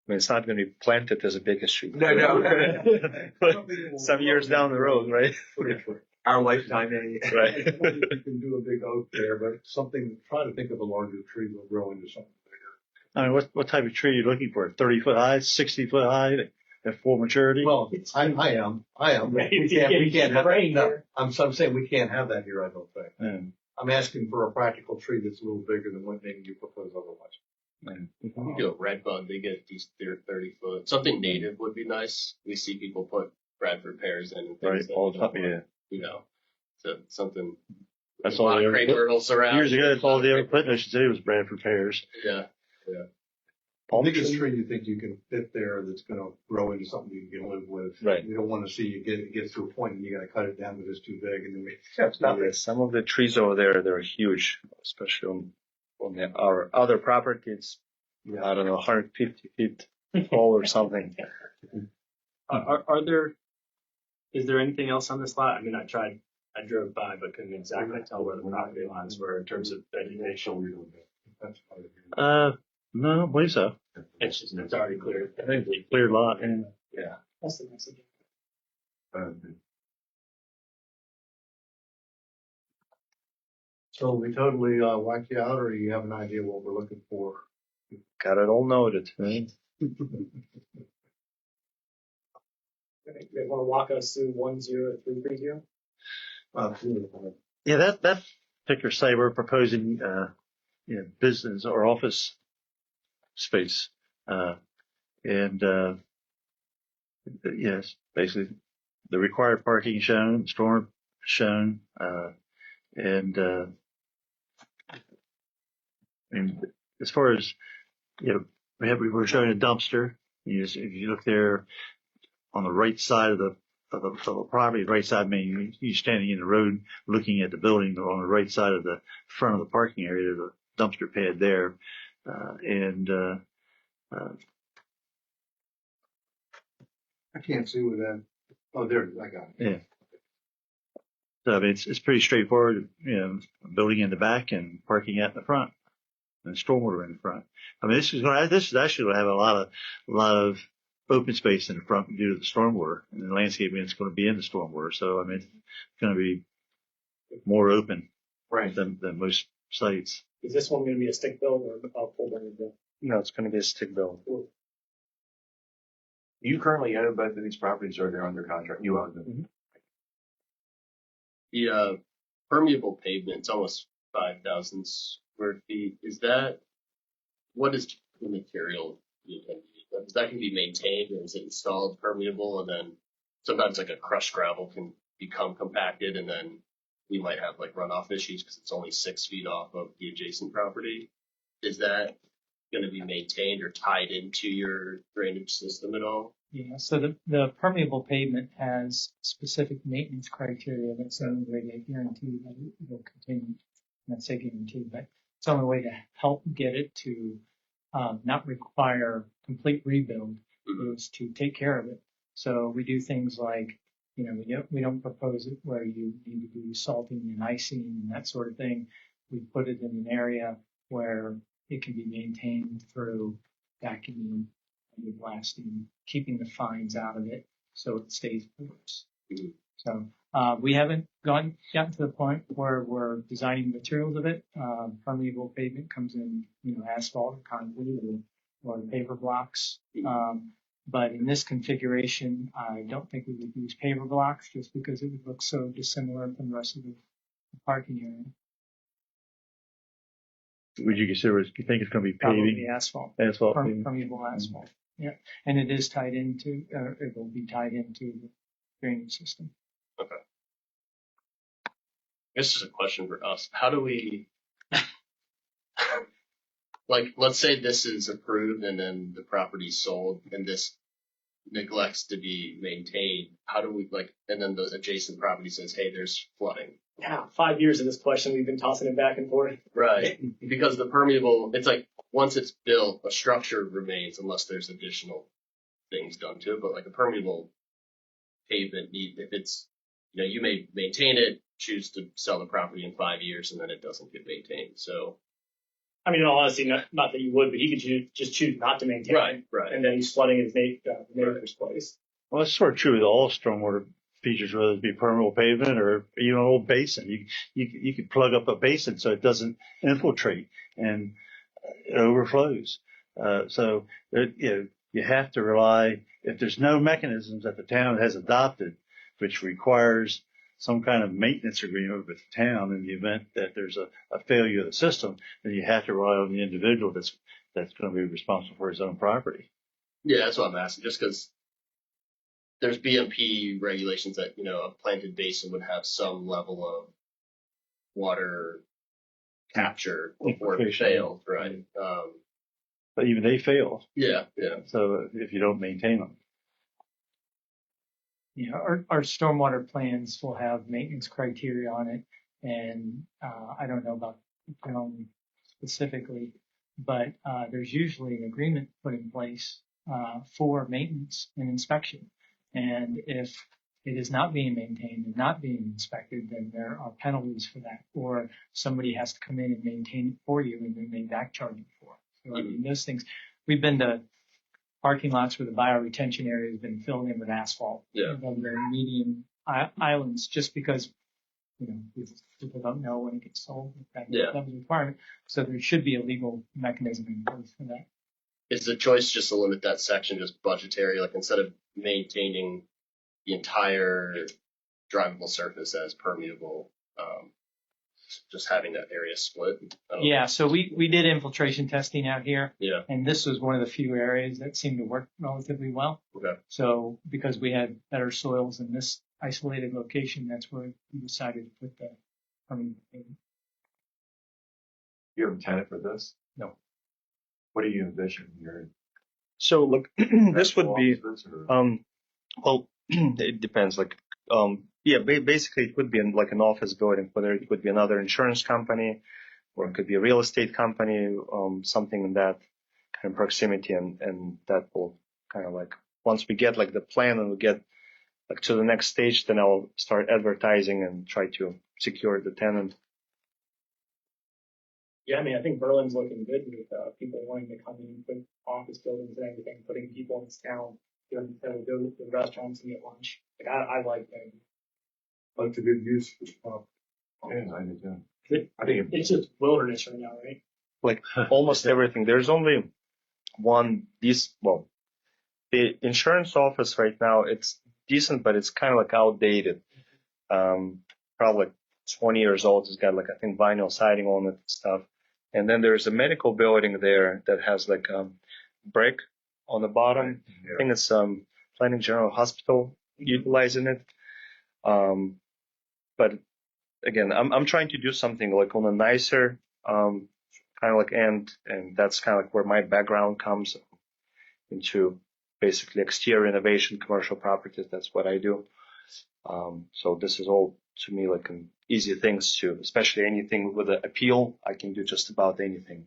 Speaker 7: I mean, it's not going to be planted as a big street.
Speaker 2: No.
Speaker 7: But some years down the road, right?
Speaker 2: Our lifetime,
Speaker 7: Right.
Speaker 3: I don't think you can do a big oak there, but try to think of a larger tree that'll grow into something bigger.
Speaker 4: I mean, what type of tree are you looking for? 30-foot high, 60-foot high, at full maturity?
Speaker 3: Well, I am. We can't have that. No, I'm saying we can't have that here, I don't think.
Speaker 4: Yeah.
Speaker 3: I'm asking for a practical tree that's a little bigger than what maybe you propose otherwise.
Speaker 9: You do a red bud, they get these 30-foot. Something native would be nice. We see people put Bradford pears in and
Speaker 4: Right,
Speaker 9: things that,
Speaker 4: all the time, yeah.
Speaker 9: So something.
Speaker 4: That's
Speaker 9: a
Speaker 4: all
Speaker 9: lot
Speaker 4: they
Speaker 9: of
Speaker 4: ever
Speaker 9: crepe
Speaker 4: put.
Speaker 9: myrtles around.
Speaker 4: Years ago, that's all they ever put in Ocean City was Bradford pears.
Speaker 9: Yeah.
Speaker 3: The biggest tree you think you can fit there that's going to grow into something you can live with.
Speaker 7: Right.
Speaker 3: You don't want to see it gets to a point and you got to cut it down because it's too big and then it's nothing.
Speaker 7: Yeah, some of the trees over there, they're huge, especially on our other property. It's, I don't know, 150 feet tall or something.
Speaker 6: Is there anything else on this lot? I mean, I drove by, but couldn't exactly tell where the property lines were in terms of vegetation.
Speaker 3: That's part of it.
Speaker 4: No, I don't believe so.
Speaker 6: It's already cleared.
Speaker 4: I think it's a clear lot. And
Speaker 6: Yeah.
Speaker 1: That's the message.
Speaker 3: So we totally whacked you out, or you have an idea what we're looking for?
Speaker 7: Got it all noted. Right?
Speaker 1: They want to walk us through 10330?
Speaker 4: yeah, that particular site, we're proposing, business or office space. Yes, basically the required parking shown, storm shown, as far as, we were showing a dumpster. If you look there on the right side of the property, right side, meaning you're standing in the road looking at the building, or on the right side of the front of the parking area, there's a dumpster pad there.
Speaker 3: I can't see where that. Oh, there it is. I got it.
Speaker 4: Yeah. So, I mean, it's pretty straightforward, building in the back and parking out in the front, and stormwater in the front. I mean, this is actually going to have a lot of open space in the front due to the stormwater, and the landscaping is going to be in the stormwater. So, I mean, it's going to be more open than most sites.
Speaker 1: Is this one going to be a stick build or a full burning build?
Speaker 7: No, it's going to be a stick build.
Speaker 2: You currently own both of these properties, or they're under contract? You own them.
Speaker 7: Mm-hmm.
Speaker 9: The permeable pavement, it's almost 5,000 square feet. What is the material you intend to use? Is that going to be maintained, or is it installed permeable? And then sometimes like a crushed gravel can become compacted, and then we might have like runoff issues because it's only 6 feet off of the adjacent property. Is that going to be maintained or tied into your drainage system at all?
Speaker 8: Yeah, so the permeable pavement has specific maintenance criteria that's the only way to guarantee that it will continue. Not say guarantee, but it's the only way to help get it to not require complete rebuild is to take care of it. So we do things like, we don't propose it where you need to do salting and icing and that sort of thing. We put it in an area where it can be maintained through vacuuming, blasting, keeping the fines out of it so it stays porous. So, we haven't gotten to the point where we're designing materials of it. Permeable pavement comes in, asphalt or concrete or paper blocks. But in this configuration, I don't think we would use paper blocks just because it would look so dissimilar from the rest of the parking area.
Speaker 4: Would you consider, you think it's going to be
Speaker 8: Probably
Speaker 4: paving,
Speaker 8: asphalt,
Speaker 4: asphalt paving?
Speaker 8: permeable asphalt. Yeah, and it is tied into, it will be tied into the drainage system.
Speaker 9: Okay. I guess just a question for us. How do we, like, let's say this is approved and then the property's sold and this neglects to be maintained. How do we, like, and then the adjacent property says, hey, there's flooding.
Speaker 6: Yeah, 5 years of this question, we've been tossing it back and forth.
Speaker 9: Right. Because the permeable, it's like, once it's built, a structure remains unless there's additional things done to it. But like a permeable pavement, if it's, you may maintain it, choose to sell the property in 5 years, and then it doesn't get maintained. So,
Speaker 6: I mean, in all honesty, not that you would, but he could just choose not to maintain it.
Speaker 9: right.
Speaker 6: And then he's flooding his neighbor's place.
Speaker 4: Well, it's sort of true with all stormwater features, whether it be permeable pavement or even an old basin. You could plug up a basin so it doesn't infiltrate and it overflows. So you have to rely, if there's no mechanisms that the town has adopted, which requires some kind of maintenance agreement with the town in the event that there's a failure of the system, then you have to rely on the individual that's going to be responsible for his own property.
Speaker 9: Yeah, that's what I'm asking. Just because there's BMP regulations that, a planted basin would have some level of water capture before it failed, right?
Speaker 4: But even they fail.
Speaker 9: Yeah.
Speaker 4: So if you don't maintain them.
Speaker 8: Our stormwater plans will have maintenance criteria on it, and I don't know about the town specifically, but there's usually an agreement put in place for maintenance and inspection. And if it is not being maintained and not being inspected, then there are penalties for that, or somebody has to come in and maintain it for you, and then they back charge you for it. So I mean, those things. We've been to parking lots where the bioretention area has been filled in with asphalt.
Speaker 9: Yeah.
Speaker 8: They're medium islands just because, people don't know when it gets sold. That was a requirement. So there should be a legal mechanism in place for that.
Speaker 9: Is the choice just to limit that section just budgetary? Like instead of maintaining the entire drivable surface as permeable, just having that area split?
Speaker 8: Yeah, so we did infiltration testing out here.
Speaker 9: Yeah.
Speaker 8: And this was one of the few areas that seemed to work relatively well.
Speaker 9: Okay.
Speaker 8: So because we had better soils in this isolated location, that's where we decided to put the permeable pavement.
Speaker 2: You have a tenant for this?
Speaker 8: No.
Speaker 2: What do you envision here?
Speaker 7: So like this would be well, it depends. Like basically it would be like an office building, whether it would be another insurance company or it could be a real estate company, something in that kind of proximity, and that will kind of like once we get like the plan and we get like to the next stage, then I'll start advertising and try to secure the tenant.
Speaker 6: Yeah, I mean, I think Berlin's looking good with people wanting to come in and put office buildings and everything, putting people in this town, go to the restaurants and get lunch. Like, I like that.
Speaker 3: That's a good use for the property.
Speaker 2: Yeah, I do too. I think
Speaker 6: It's just wilderness right now, right?
Speaker 7: Like almost everything. There's only the insurance office right now, it's decent, but it's kind of like outdated. Probably like 20 years old. It's got like, I think, vinyl siding on it and stuff. And then there's a medical building there that has like brick on the bottom. I think it's Planning General Hospital utilizing it. But again, I'm trying to do something like on a nicer kind of like end, and that's kind of like where my background comes into basically exterior renovation, commercial properties. That's what I do. So this is all to me like an easy things to, especially anything with an appeal. I can do just about anything.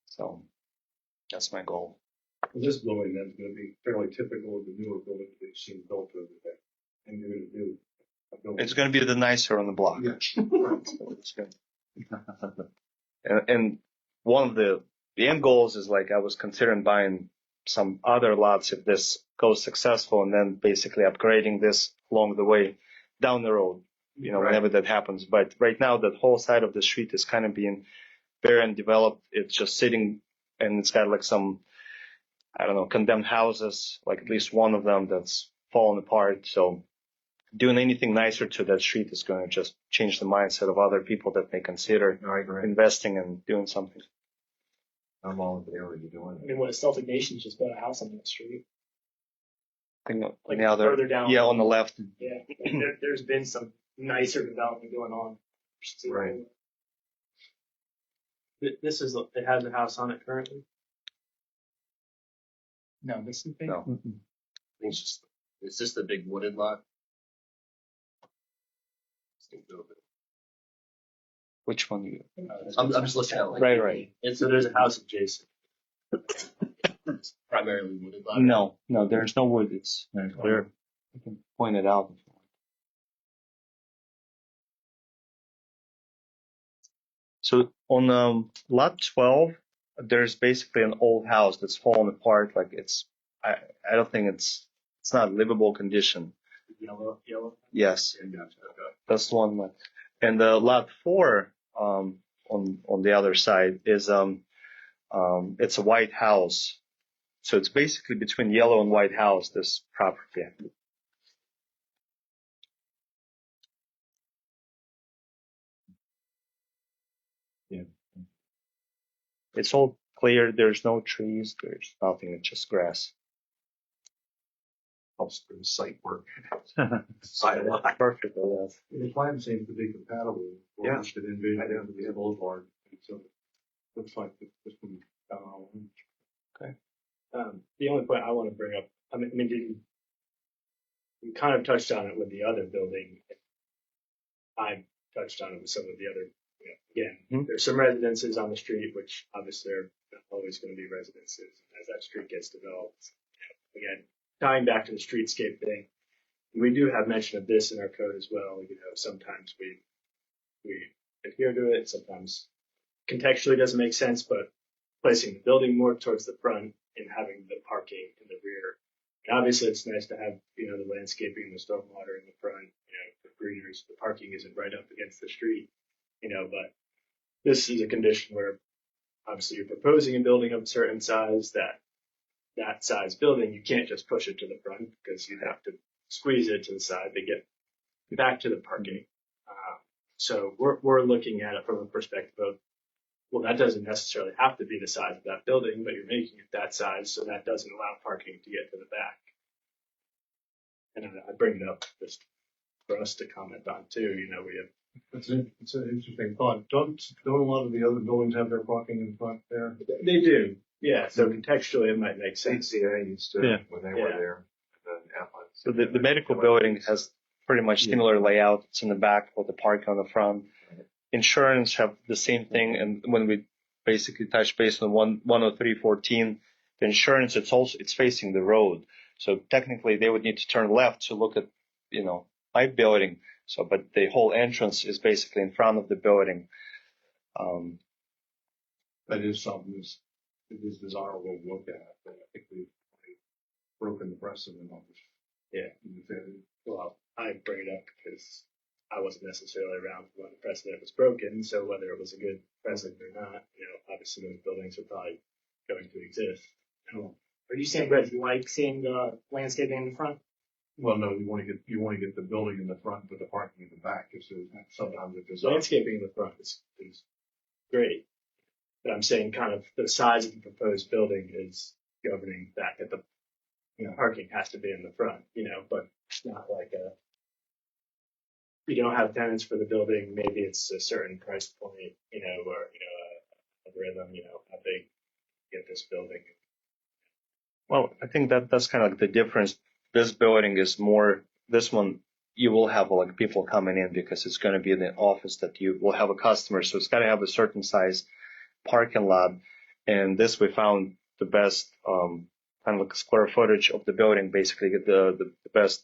Speaker 7: So that's my goal.
Speaker 3: This building then is going to be fairly typical of the newer buildings that you've seen built over there. And you're going to do a building.
Speaker 7: It's going to be the nicer on the block.
Speaker 3: Yeah.
Speaker 7: So it's good. And one of the end goals is like I was considering buying some other lots if this goes successful, and then basically upgrading this along the way down the road, whenever that happens. But right now, that whole side of the street is kind of being very undeveloped. It's just sitting, and it's got like some, I don't know, condemned houses, like at least one of them that's fallen apart. So doing anything nicer to that street is going to just change the mindset of other people that may consider
Speaker 2: I agree.
Speaker 7: investing and doing something.
Speaker 2: I'm all in favor of you doing
Speaker 6: I
Speaker 2: it.
Speaker 6: mean, what Celtic Nations just built a house on that street.
Speaker 7: I think
Speaker 6: Like
Speaker 7: the other,
Speaker 6: further down.
Speaker 7: yeah, on the left.
Speaker 6: Yeah, there's been some nicer development going on.
Speaker 2: Right.
Speaker 6: This is, it has a house on it currently.
Speaker 8: No, this is big.
Speaker 7: No.
Speaker 9: Is this the big wooded lot?
Speaker 7: Which one? You?
Speaker 9: I'm just looking at like.
Speaker 7: Right.
Speaker 6: And so there's a house adjacent.
Speaker 9: It's primarily wooded lot.
Speaker 7: No, there's no wood. It's clear. I can point it out. So on lot 12, there's basically an old house that's fallen apart. Like I don't think it's not livable condition.
Speaker 6: Yellow.
Speaker 7: Yes,
Speaker 6: Yeah, gotcha. Okay.
Speaker 7: that's the one. And the lot 4 on the other side is it's a white house. So it's basically between yellow and white house, this property.
Speaker 2: Yeah.
Speaker 7: It's all clear. There's no trees. There's nothing. It's just grass.
Speaker 2: Helps for the site work. Site a lot.
Speaker 7: Perfect. Yes.
Speaker 3: The plan seems to be compatible. with
Speaker 2: Yeah.
Speaker 3: what should envision the boulevard. And so looks like this one got all in.
Speaker 6: The only point I want to bring up, we kind of touched on it with the other building. I touched on it with some of the other, again, there's some residences on the street, which obviously are not always going to be residences as that street gets developed. Again, tying back to the streetscape thing, we do have mention of this in our code as well. Sometimes we adhere to it. Sometimes contextually doesn't make sense, but placing the building more towards the front and having the parking in the rear. And obviously, it's nice to have, the landscaping, the stormwater in the front, the greeners, the parking isn't right up against the street, but this is a condition where obviously you're proposing a building of a certain size, that size building, you can't just push it to the front because you'd have to squeeze it to the side to get back to the parking. So we're looking at it from a perspective of, well, that doesn't necessarily have to be the size of that building, but you're making it that size, so that doesn't allow parking to get to the back. And I bring it up just for us to comment on too. We have.
Speaker 3: It's an interesting thought. Don't a lot of the other buildings have their parking in front there?
Speaker 6: They do, yeah. So contextually, it might make sense.
Speaker 2: CCA used to, when they were there.
Speaker 7: So the medical building has pretty much similar layout. It's in the back with the park on the front. Insurance have the same thing, and when we basically touch base on 103.14, the insurance it's facing the road. So technically, they would need to turn left to look at my building. So, but the whole entrance is basically in front of the building.
Speaker 3: That is something that is desirable to look at. But I think we've broken the precedent on this.
Speaker 6: Yeah. Well, I bring it up because I wasn't necessarily around when the precedent was broken. So whether it was a good precedent or not, obviously those buildings are probably going to exist.
Speaker 1: Are you saying, Brett, you like seeing the landscaping in the front?
Speaker 3: Well, no, you want to get the building in the front, but the parking in the back. Sometimes it is.
Speaker 6: Landscaping in the front is great. But I'm saying kind of the size of the proposed building is governing that the parking has to be in the front, but it's not like you don't have tenants for the building. Maybe it's a certain price point, or, a rhythm, how big you get this building.
Speaker 7: Well, I think that's kind of like the difference. This building is more, this one, you will have like people coming in because it's going to be in the office that you will have a customer. So it's got to have a certain size parking lot. And this we found the best, kind of like square footage of the building, basically get the best,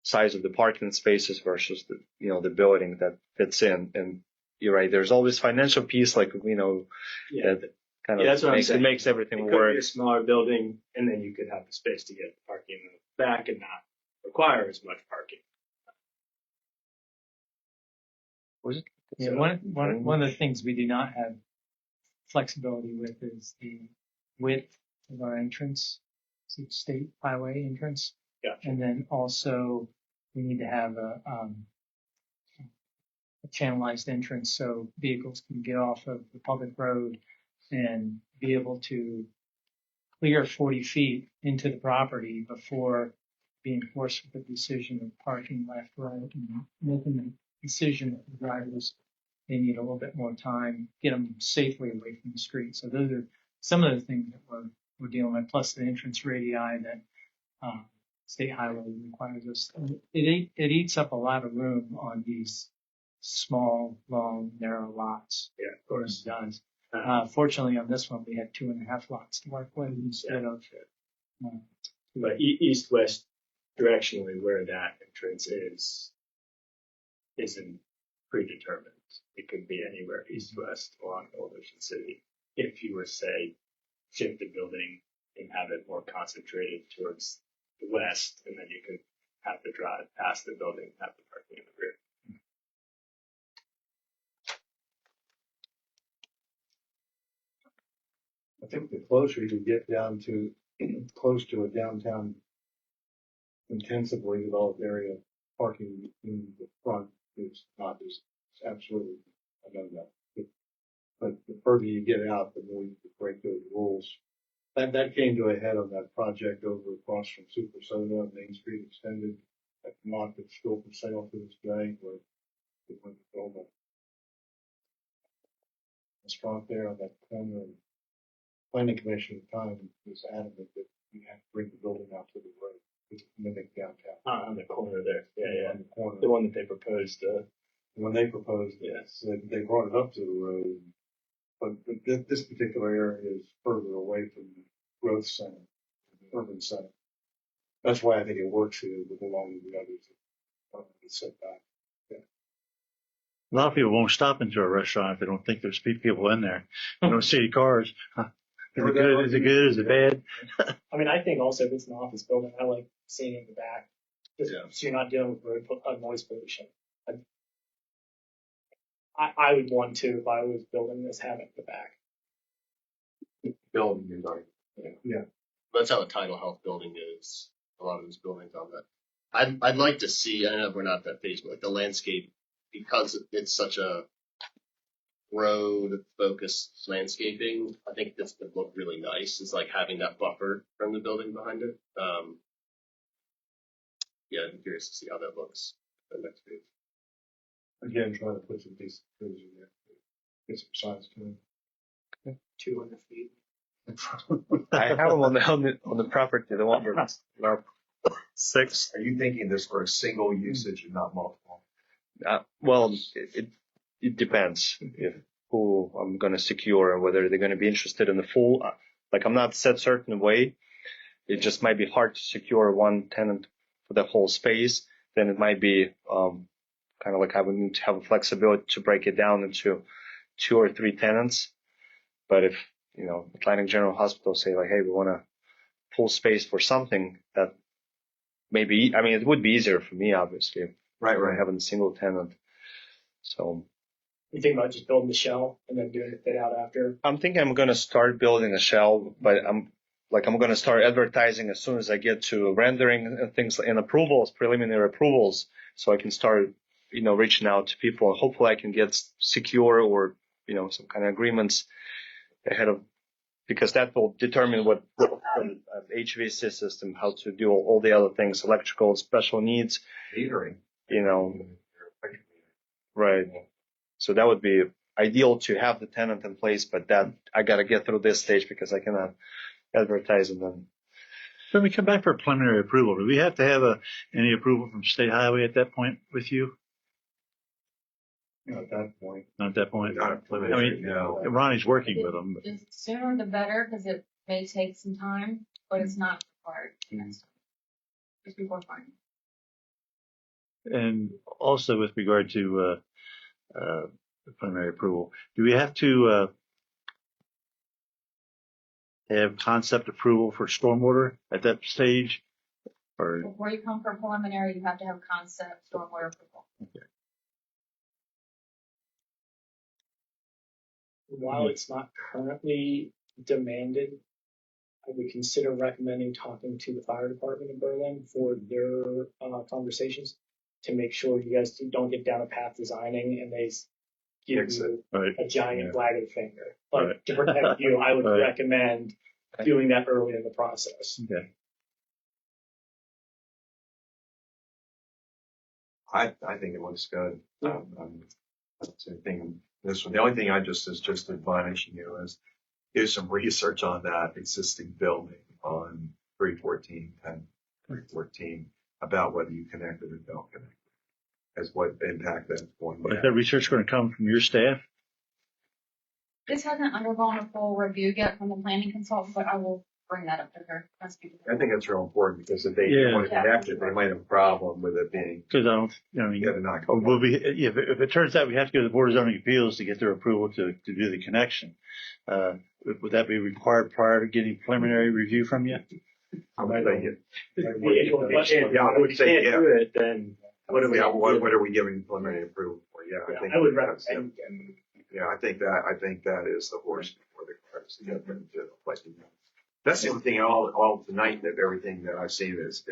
Speaker 7: size of the parking spaces versus the building that fits in. And you're right. There's always financial piece, like, that kind
Speaker 6: Yeah, that's what I'm
Speaker 7: of
Speaker 6: saying.
Speaker 7: it makes everything
Speaker 6: It could be
Speaker 7: work.
Speaker 6: a smaller building, and then you could have the space to get parking in the back and not require as much parking.
Speaker 8: Yeah,
Speaker 6: So-
Speaker 8: one of the things we do not have flexibility with is the width of our entrance, to state highway entrance.
Speaker 6: Gotcha.
Speaker 8: And then also we need to have a channelized entrance so vehicles can get off of the public road and be able to clear 40 feet into the property before being forced with the decision of parking left, right, and making the decision that the drivers, they need a little bit more time, get them safely away from the street. So those are some of the things that we're dealing with, plus the entrance radii that state highway requires us. It eats up a lot of room on these small, long, narrow lots.
Speaker 6: Yeah,
Speaker 8: Of course it does.
Speaker 6: Uh,
Speaker 8: Fortunately, on this one, we had 2.5 lots to work with instead of.
Speaker 6: But east-west directionally, where that entrance isn't predetermined. It could be anywhere east-west along Old Ocean City. If you were, say, shift the building and have it more concentrated towards the west, and then you could have the drive past the building, and have the parking in the rear.
Speaker 3: I think the closer you get down to, close to a downtown intensively developed area, parking in the front is not as absolutely, I know that. But the further you get out, the more you break those rules. That came to a head on that project over across from Super Soda on Main Street Extended. That lot that's still for sale to this day, where they went to build a restaurant there on that corner. And Planning Commission at the time was adamant that you have to bring the building out to the road to mimic downtown.
Speaker 6: On the corner there. Yeah.
Speaker 3: On the corner.
Speaker 6: The one that they proposed.
Speaker 3: When they proposed this, they brought it up to the road. But this particular area is further away from the growth center, the urban center. That's why I think it works here with along with the others. Setback.
Speaker 4: A lot of people won't stop into a restaurant if they don't think there's people in there. They don't see the cars. Huh. Is it good? Is it good? Is it bad?
Speaker 1: I mean, I think also if it's an office building, I like seeing it in the back. Just
Speaker 9: Yeah.
Speaker 1: so you're not dealing with noise pollution. I would want to, if I was building this, have it in the back.
Speaker 2: Building is like,
Speaker 9: That's how a Tidal Health building is. A lot of those buildings on that. I'd like to see. I know we're not that phased, but like the landscape, because it's such a road focused landscaping. I think this would look really nice. Is like having that buffer from the building behind it. Yeah, I'm curious to see how that looks on the next page.
Speaker 3: Again, trying to put some decent trees in there. Get some size to it.
Speaker 1: 200 feet.
Speaker 7: I have them on the property, the one where 6.
Speaker 2: are you thinking this for a single usage and not multiple?
Speaker 7: Well, it depends if who I'm going to secure or whether they're going to be interested in the full. Like I'm not set certain way. It just might be hard to secure one tenant for the whole space. Then it might be kind of like I would need to have a flexibility to break it down into 2 or 3 tenants. But if Atlantic General Hospital say like, hey, we want a full space for something that maybe, I mean, it would be easier for me, obviously.
Speaker 2: Right.
Speaker 7: Having a single tenant. So
Speaker 1: You think about just building the shell and then doing it fit out after?
Speaker 7: I'm thinking I'm going to start building a shell, but I'm going to start advertising as soon as I get to rendering and things and approvals, preliminary approvals, so I can start, reaching out to people. Hopefully I can get secure or, some kind of agreements ahead of, because that will determine what HVAC system, how to do all the other things, electrical, special needs,
Speaker 2: Metering.
Speaker 7: Right. So that would be ideal to have the tenant in place, but that I got to get through this stage because I cannot advertise and then.
Speaker 4: When we come back for preliminary approval, do we have to have any approval from State Highway at that point with you?
Speaker 3: At that point.
Speaker 4: Not at that point.
Speaker 2: Not a preliminary, no.
Speaker 4: Ronnie's working with them.
Speaker 5: The sooner the better, because it may take some time, but it's not required. Just before finding.
Speaker 4: And also with regard to preliminary approval, do we have to have concept approval for stormwater at that stage? Or,
Speaker 5: Before you come for preliminary, you have to have concept stormwater approval.
Speaker 1: While it's not currently demanded, I would consider recommending talking to the fire department in Berlin for their conversations to make sure you guys don't get down a path designing and they give
Speaker 2: Fix it.
Speaker 1: you
Speaker 4: right,
Speaker 1: a giant wagging finger. But
Speaker 4: Right.
Speaker 1: to protect you, I would
Speaker 4: Right.
Speaker 1: recommend doing that early in the process.
Speaker 4: okay.
Speaker 2: I think it looks good. That's the thing. This one, the only thing I just admonishing you is do some research on that existing building on 314 about whether you connected or don't connect. As what impact that's going to
Speaker 4: Is that research going to come from your staff?
Speaker 5: This hasn't undergone a full review yet from the planning consultant, but I will bring that up to her.
Speaker 2: I think that's real important because if they
Speaker 4: Yeah.
Speaker 2: want to connect it, they might have a problem with it being,
Speaker 4: Because I don't, I mean,
Speaker 2: you got to not go.
Speaker 4: we'll be, if it turns out we have to go to the Board of Zoning Appeals to get their approval to do the connection, would that be required prior to getting preliminary review from you?
Speaker 2: I would say,
Speaker 1: Yeah, I would
Speaker 2: say, yeah.
Speaker 1: do it, then what are we?
Speaker 2: what are we giving preliminary approval for? Yeah,
Speaker 1: I would
Speaker 2: that's-
Speaker 1: recommend.
Speaker 2: Yeah, I think that is the horse before the cart to get them to like. That's the only thing all tonight that everything that I've seen is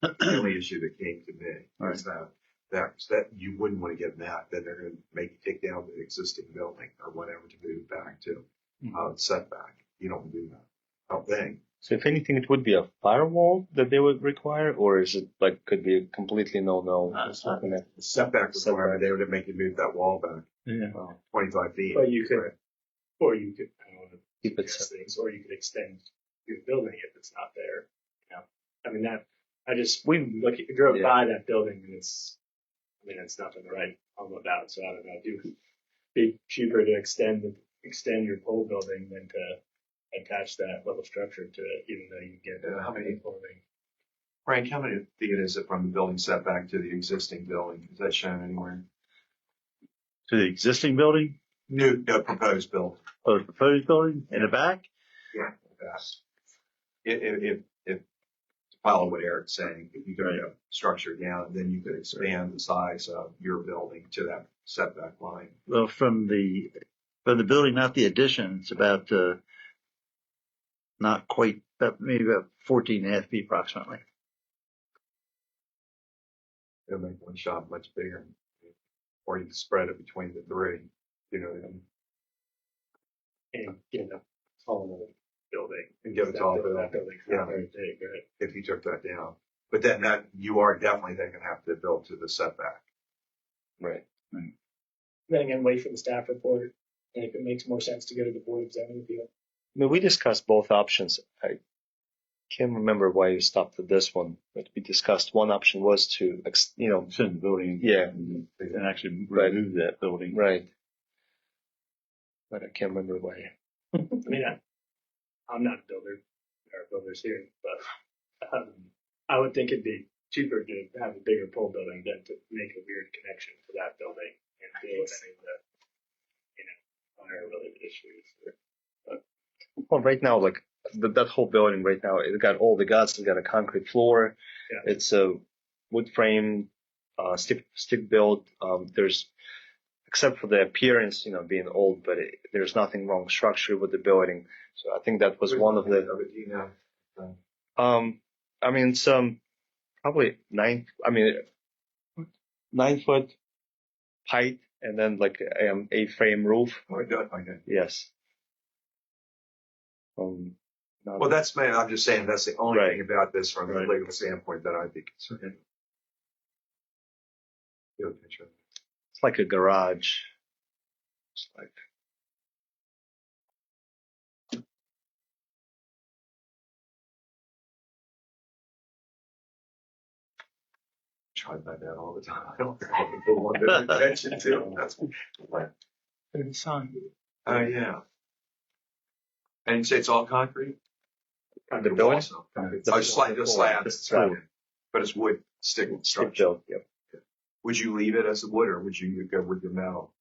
Speaker 2: the only issue that came to me is that you wouldn't want to get that they're going to make you take down the existing building or whatever to move back to setback. You don't do that. I don't think.
Speaker 7: So if anything, it would be a firewall that they would require, or is it like could be a completely no? It's not gonna-
Speaker 2: Setback requirement, they would make you move that wall back
Speaker 4: Yeah.
Speaker 2: 25 feet.
Speaker 6: But you could, or you could, I don't want to
Speaker 7: Keep it
Speaker 6: suggest things, or you could extend your building if it's not there. You know, I mean I just drove
Speaker 7: Yeah.
Speaker 6: by that building and it's nothing to write home about. So I don't know, it'd be cheaper to extend your pole building than to attach that little structure to it, even though you get
Speaker 2: How many-
Speaker 6: conforming.
Speaker 2: Frank, how many feet is it from the building setback to the existing building? Is that shown anywhere?
Speaker 4: To the existing building,
Speaker 2: New, proposed building.
Speaker 4: or the proposed building in the back?
Speaker 2: Yeah. If follow what Eric's saying, if you go to structure down, then you could expand the size of your building to that setback line.
Speaker 4: Well, from the building, not the addition, it's about, not quite, maybe about 14 and a half feet approximately.
Speaker 2: It'll make one shop much bigger. Or you can spread it between the three, you know,
Speaker 6: And get a taller building.
Speaker 2: and give it to all
Speaker 6: That
Speaker 2: the,
Speaker 6: building's
Speaker 2: yeah.
Speaker 6: not very big, right?
Speaker 2: if you took that down. But then you are definitely then gonna have to build to the setback.
Speaker 7: Right.
Speaker 1: Then again, wait for the staff report, and if it makes more sense to go to the Board of Zoning Appeal.
Speaker 7: I mean, we discussed both options. I can't remember why you stopped at this one, but we discussed one option was to,
Speaker 4: Send the building.
Speaker 7: Yeah.
Speaker 4: And actually
Speaker 7: Right.
Speaker 4: remove that building.
Speaker 7: right. But I can't remember why.
Speaker 6: I mean, I'm not a builder. There are builders here, but I would think it'd be cheaper to have a bigger pole building than to make a weird connection to that building and deal with any of the, fire related issues.
Speaker 7: Well, right now, like that whole building right now, it got all the guts. It's got a concrete floor.
Speaker 6: Yeah.
Speaker 7: It's a wood frame, stick built. There's, except for the appearance, being old, but there's nothing wrong structurally with the building. So I think that was one of the.
Speaker 2: You know,
Speaker 7: I mean, it's probably 9 foot height, and then like A-frame roof.
Speaker 2: okay.
Speaker 7: Yes.
Speaker 2: Well, that's, man, I'm just saying that's the only
Speaker 7: Right.
Speaker 2: thing about this from a
Speaker 4: Right.
Speaker 2: legal standpoint that I'd be concerned. Get a picture.
Speaker 7: It's like a garage. It's like.
Speaker 2: Try that out all the time. I don't know what people want their attention to. That's like,
Speaker 8: The sign.
Speaker 2: oh, yeah. And you say it's all concrete?
Speaker 7: The building?
Speaker 2: Also. Oh, slab.
Speaker 7: Just slab.
Speaker 2: But it's wood, stick
Speaker 7: Stick
Speaker 2: structure.
Speaker 7: built, yep.
Speaker 2: Would you leave it as a wood or would you go with your metal?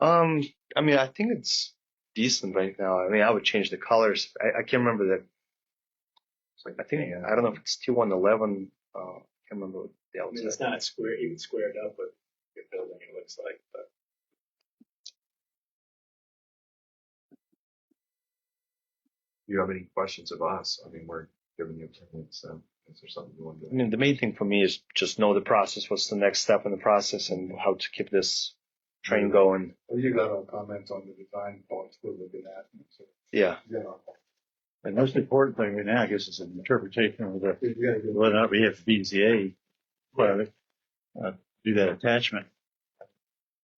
Speaker 7: I mean, I think it's decent right now. I mean, I would change the colors. I can't remember the.
Speaker 2: It's like,
Speaker 7: I think
Speaker 2: yeah.
Speaker 7: I don't know if it's T111. I can't remember what the
Speaker 6: I mean, it's
Speaker 7: outside.
Speaker 6: not even squared up what your building it looks like, but
Speaker 2: Do you have any questions of us? I mean, we're giving you opinions, so is there something you want to
Speaker 7: I
Speaker 2: do?
Speaker 7: mean, the main thing for me is just know the process. What's the next step in the process, and how to keep this train going.
Speaker 3: Well, you got our comments on the design thoughts we're looking at. So,
Speaker 7: Yeah.
Speaker 3: you got our-
Speaker 4: And most important thing right now, I guess, is an interpretation of the,
Speaker 3: you gotta get-
Speaker 4: whether or not we have BZA product, do that attachment.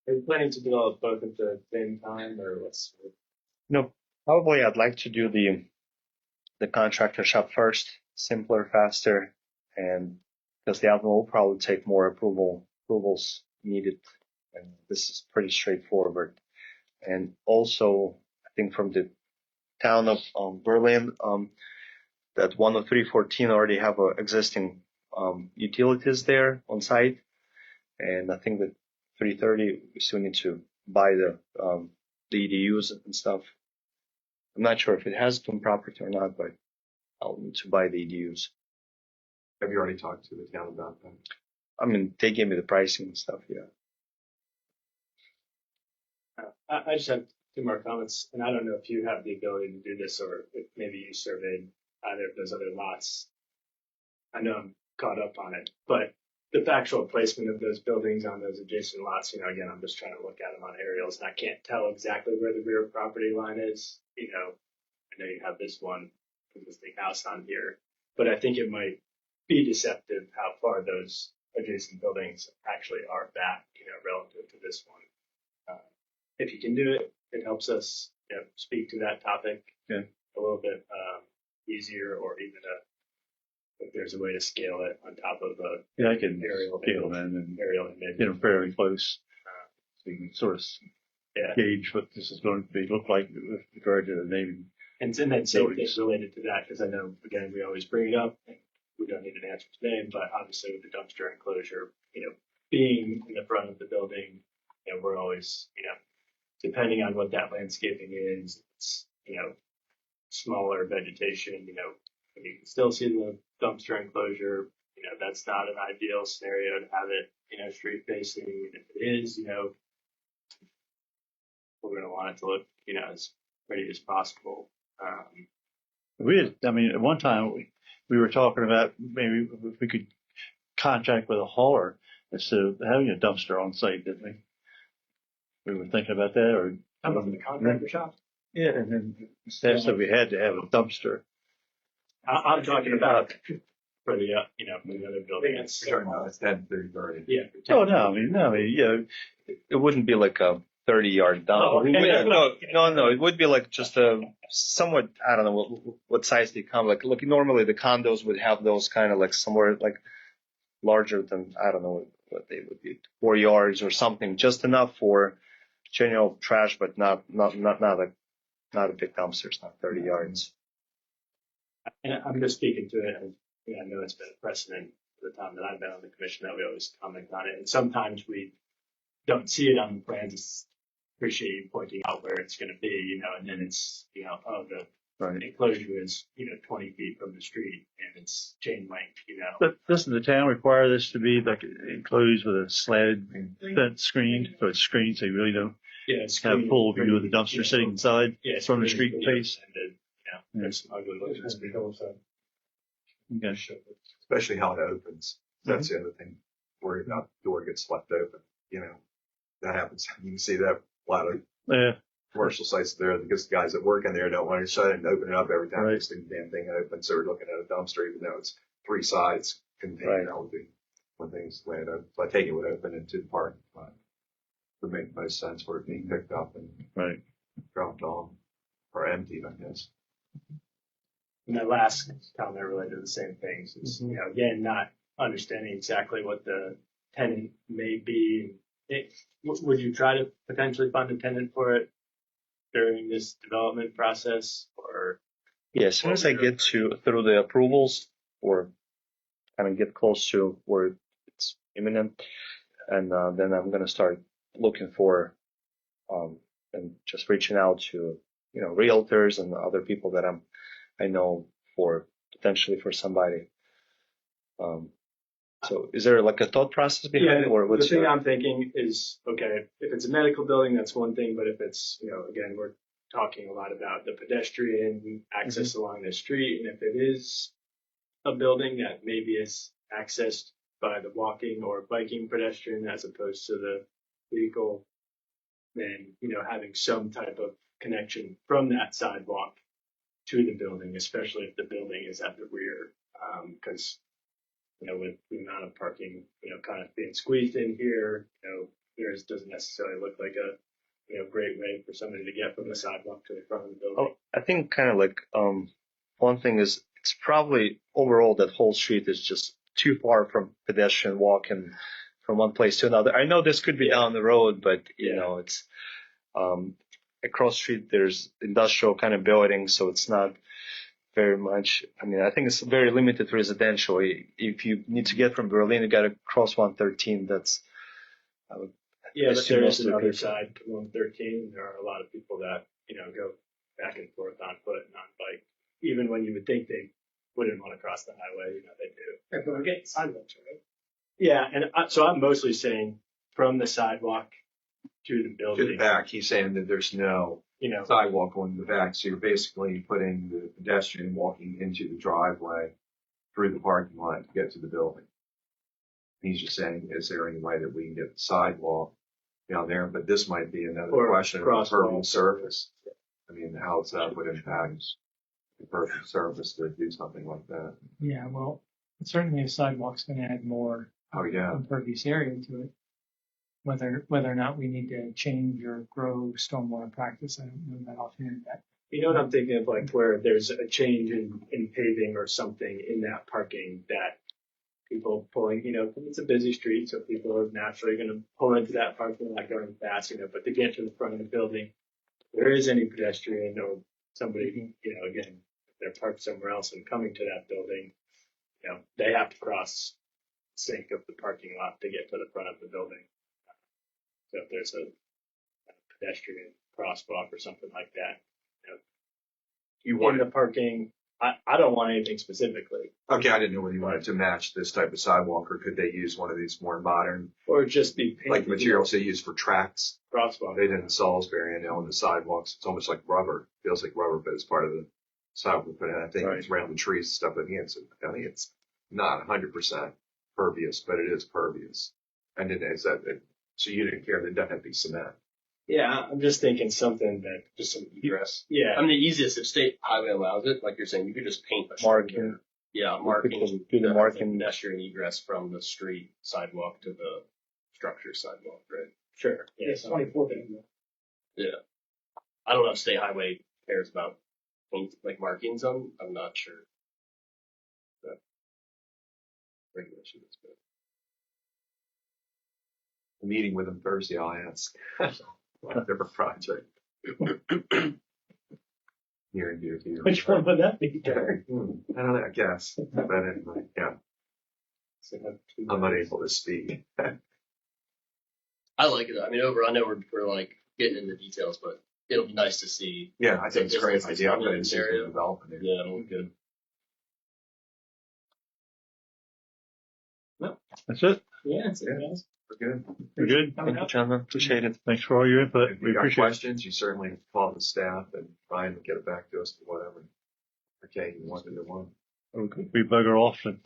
Speaker 6: are you planning to develop both at the same time, or what's?
Speaker 7: No, probably I'd like to do the contractor shop first, simpler, faster, and because the other one will probably take more approvals needed, and this is pretty straightforward. And also, I think from the town of Berlin, that 10314 already have existing utilities there on site, and I think that 330 we still need to buy the EDUs and stuff. I'm not sure if it has been property or not, but I'll need to buy the EDUs.
Speaker 2: Have you already talked to the town about that?
Speaker 7: I mean, they gave me the pricing and stuff, yeah.
Speaker 6: I just have two more comments, and I don't know if you have the ability to do this, or if maybe you surveyed either of those other lots. I know I'm caught up on it, but the factual placement of those buildings on those adjacent lots, again, I'm just trying to look at them on aerials, and I can't tell exactly where the rear property line is. I know you have this one existing house on here, but I think it might be deceptive how far those adjacent buildings actually are back, relative to this one. If you can do it, it helps us speak to that topic
Speaker 4: Yeah.
Speaker 6: a little bit easier, or even if there's a way to scale it on top of a
Speaker 4: Yeah, I can
Speaker 6: aerial
Speaker 4: scale them and
Speaker 6: aerial image.
Speaker 4: get them fairly close. So you can sort of
Speaker 6: Yeah.
Speaker 4: gauge what this is going to look like with regard to the naming.
Speaker 6: And then same thing
Speaker 4: Buildings.
Speaker 6: related to that, because I know, again, we always bring it up, and we don't need an answer today, but obviously with the dumpster enclosure, being in the front of the building, we're always, depending on what that landscaping is, it's, smaller vegetation, you can still see the dumpster enclosure, that's not an ideal scenario to have it, street facing. And if it is, we're going to want it to look, as pretty as possible.
Speaker 4: At one time we were talking about maybe if we could contract with a hauler instead of having a dumpster on site, didn't we? We were thinking about that, or
Speaker 6: How about the contractor shop?
Speaker 4: yeah, and then instead said we had to have a dumpster.
Speaker 6: I'm talking about for the, for the other building. It's
Speaker 2: Sure, no, it's 10-30.
Speaker 6: Yeah.
Speaker 4: Oh no,
Speaker 7: It wouldn't be like a 30-yard dump.
Speaker 6: Oh, okay.
Speaker 7: No. It would be like just a somewhat, I don't know what size they come. Like, look, normally the condos would have those kind of like somewhere like larger than, I don't know what they would be, 4 yards or something, just enough for general trash, but not a big dumpster. It's not 30 yards.
Speaker 6: And I'm just speaking to it, and I know it's been a precedent for the time that I've been on the commission that we always comment on it. And sometimes we don't see it on the plans. Appreciate you pointing out where it's going to be, and then it's, the
Speaker 4: Right.
Speaker 6: enclosure is, 20 feet from the street, and it's chain link,
Speaker 4: But doesn't the town require this to be like enclosed with a slatted fence screen, so it's screened so you really don't
Speaker 6: Yeah, it's
Speaker 4: have a
Speaker 6: screened
Speaker 4: full view of the
Speaker 6: pretty,
Speaker 4: dumpster sitting inside
Speaker 6: yeah, it's
Speaker 4: from the
Speaker 6: pretty
Speaker 4: street face?
Speaker 6: blended, There's some ugly looking
Speaker 3: It's gonna be hillside.
Speaker 4: Okay.
Speaker 2: Especially how it opens. That's the other thing. Worry about the door gets left open. That happens. You can see that a lot of
Speaker 4: Yeah,
Speaker 2: commercial sites there because the guys that work in there don't want to shut it and open it up every time
Speaker 4: Right.
Speaker 2: this damn thing opens. So we're looking at a dumpster, even though it's 3 sides contained.
Speaker 7: Right.
Speaker 2: That would be when things land up. So I take it would open into the parking lot. Would make most sense for it being picked up and
Speaker 4: right.
Speaker 2: dropped off or emptied, I guess.
Speaker 6: And that last comment related to the same things is, again, not understanding exactly what the tenant may be. Would you try to potentially find a tenant for it during this development process, or?
Speaker 7: Yeah, as soon as I get through the approvals or kind of get close to where it's imminent, and then I'm going to start looking for and just reaching out to realtors and other people that I know for potentially for somebody. So is there like a thought process behind it, or
Speaker 6: The
Speaker 7: what's
Speaker 6: thing
Speaker 7: your?
Speaker 6: I'm thinking is, okay, if it's a medical building, that's one thing, but if it's, again, we're talking a lot about the pedestrian access along the street, and if it is a building that maybe is accessed by the walking or biking pedestrian as opposed to the vehicle, then, having some type of connection from that sidewalk to the building, especially if the building is at the rear, because with the amount of parking, kind of being squeezed in here, theirs doesn't necessarily look like a, great way for somebody to get from the sidewalk to the front of the building.
Speaker 7: Oh, I think kind of like one thing is it's probably overall that whole street is just too far from pedestrian walking from one place to another. I know this could be down the road, but it's across street there's industrial kind of building, so it's not very much. I mean, I think it's very limited residential. If you need to get from Berlin, you got to cross 113. That's
Speaker 6: But
Speaker 7: assume
Speaker 6: there
Speaker 7: most
Speaker 6: is
Speaker 7: of the
Speaker 6: another
Speaker 7: people.
Speaker 6: side to 113. There are a lot of people that, go back and forth on foot and on bike. Even when you would think they wouldn't want to cross the highway, they do.
Speaker 1: But we're getting sidewalks, right?
Speaker 6: Yeah, and so I'm mostly saying from the sidewalk to the
Speaker 2: To
Speaker 6: building.
Speaker 2: the back, he's saying that there's no sidewalk going to the back, so you're basically putting the pedestrian walking into the driveway through the parking lot to get to the building. He's just saying, is there any way that we can get the sidewalk down there? But this might be another
Speaker 6: Or
Speaker 2: question of
Speaker 6: crosswalk.
Speaker 2: impervious surface. I mean, how that would impact impervious surface to do something like that.
Speaker 8: Yeah, well, certainly a sidewalk's going to add more
Speaker 2: Oh, yeah.
Speaker 8: impervious area to it. Whether or not we need to change or grow stormwater practice, I don't know that offhand yet.
Speaker 6: You know what I'm thinking of, like where there's a change in paving or something in that parking that people pulling, it's a busy street, so people are naturally going to pull into that parking lot going fast, but to get to the front of the building, if there is any pedestrian or somebody, again, if they're parked somewhere else and coming to that building, they have to cross the sink of the parking lot to get to the front of the building. So if there's a pedestrian crosswalk or something like that,
Speaker 2: You
Speaker 6: in
Speaker 2: want
Speaker 6: the parking, I don't want anything specifically,
Speaker 2: Okay, I didn't know whether you wanted to match this type of sidewalk, or could they use one of these more modern,
Speaker 6: or just be painted
Speaker 2: like materials they use for tracks?
Speaker 6: crosswalk.
Speaker 2: They did in Salisbury, on the sidewalks. It's almost like rubber. Feels like rubber, but it's part of the sidewalk. But I think it's around the trees and stuff. I think it's not 100% pervious, but it is pervious. And then is that so you didn't care that it doesn't have to be cement?
Speaker 6: Yeah, I'm just thinking something that,
Speaker 9: Just some egress.
Speaker 6: yeah,
Speaker 9: I mean, the easiest, if state highway allows it, like you're saying, you could just paint a
Speaker 7: Marking.
Speaker 9: marking.
Speaker 7: Do the marking.
Speaker 9: Pedestrian egress from the street sidewalk to the structure sidewalk, right?
Speaker 6: sure.
Speaker 1: Yeah, it's 24 feet.
Speaker 9: I don't know if state highway cares about paint, like markings on, I'm not sure. But regulation is good.
Speaker 2: A meeting with them Thursday, I'll ask. Different project. Near and dear to you.
Speaker 1: Which one would that be, Derek?
Speaker 2: I don't know, I guess. But anyway, yeah,
Speaker 6: So have two
Speaker 2: I'm unable to speak.
Speaker 9: I like it. I mean, I know we're like getting into details, but it'll be nice to see.
Speaker 2: Yeah, I think it's a great
Speaker 9: Businesses
Speaker 2: idea. I'm
Speaker 9: coming
Speaker 2: going
Speaker 9: in
Speaker 2: to
Speaker 9: this area.
Speaker 2: development it.
Speaker 9: Yeah, it'll look good.
Speaker 4: That's it.
Speaker 1: Yeah, it's,
Speaker 2: We're good.
Speaker 4: We're good.
Speaker 7: Thank you, John. Appreciate it.
Speaker 4: Thanks for all your input.
Speaker 2: If
Speaker 4: We
Speaker 2: you got
Speaker 4: appreciate it.
Speaker 2: questions, you certainly call the staff and Ryan will get it back to us or whatever. Okay, you want to do one.
Speaker 4: We bugger off. And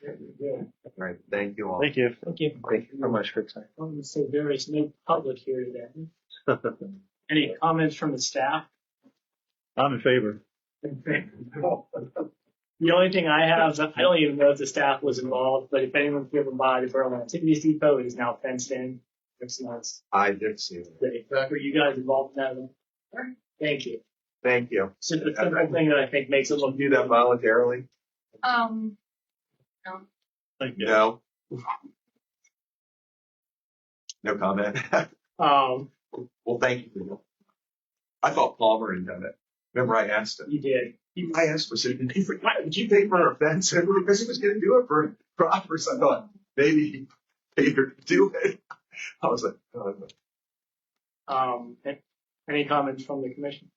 Speaker 2: All right, thank you all.
Speaker 4: thank you.
Speaker 1: Thank you.
Speaker 7: Thank you very much for your time.
Speaker 1: I want to say there is no public here today. Any comments from the staff?
Speaker 4: I'm in favor.
Speaker 1: The only thing I have, I don't even know if the staff was involved, but if anyone's driven by the Berlin Activities Depot, it is now fenced in. It's nice.
Speaker 2: I did see it.
Speaker 1: Were you guys involved in that? Sure. Thank you.
Speaker 2: Thank you.
Speaker 1: It's a simple thing that I think makes it look
Speaker 2: Do that voluntarily?
Speaker 5: No.
Speaker 4: Thank you.
Speaker 2: No. No comment. Well, thank you. I thought Palmer had done it. Remember I asked him.
Speaker 1: You did.
Speaker 2: I asked him, I said, why did you pay for an offense? Because he was going to do it for offers. I thought maybe he paid her to do it. I was like, oh,
Speaker 1: Any comments from the commission?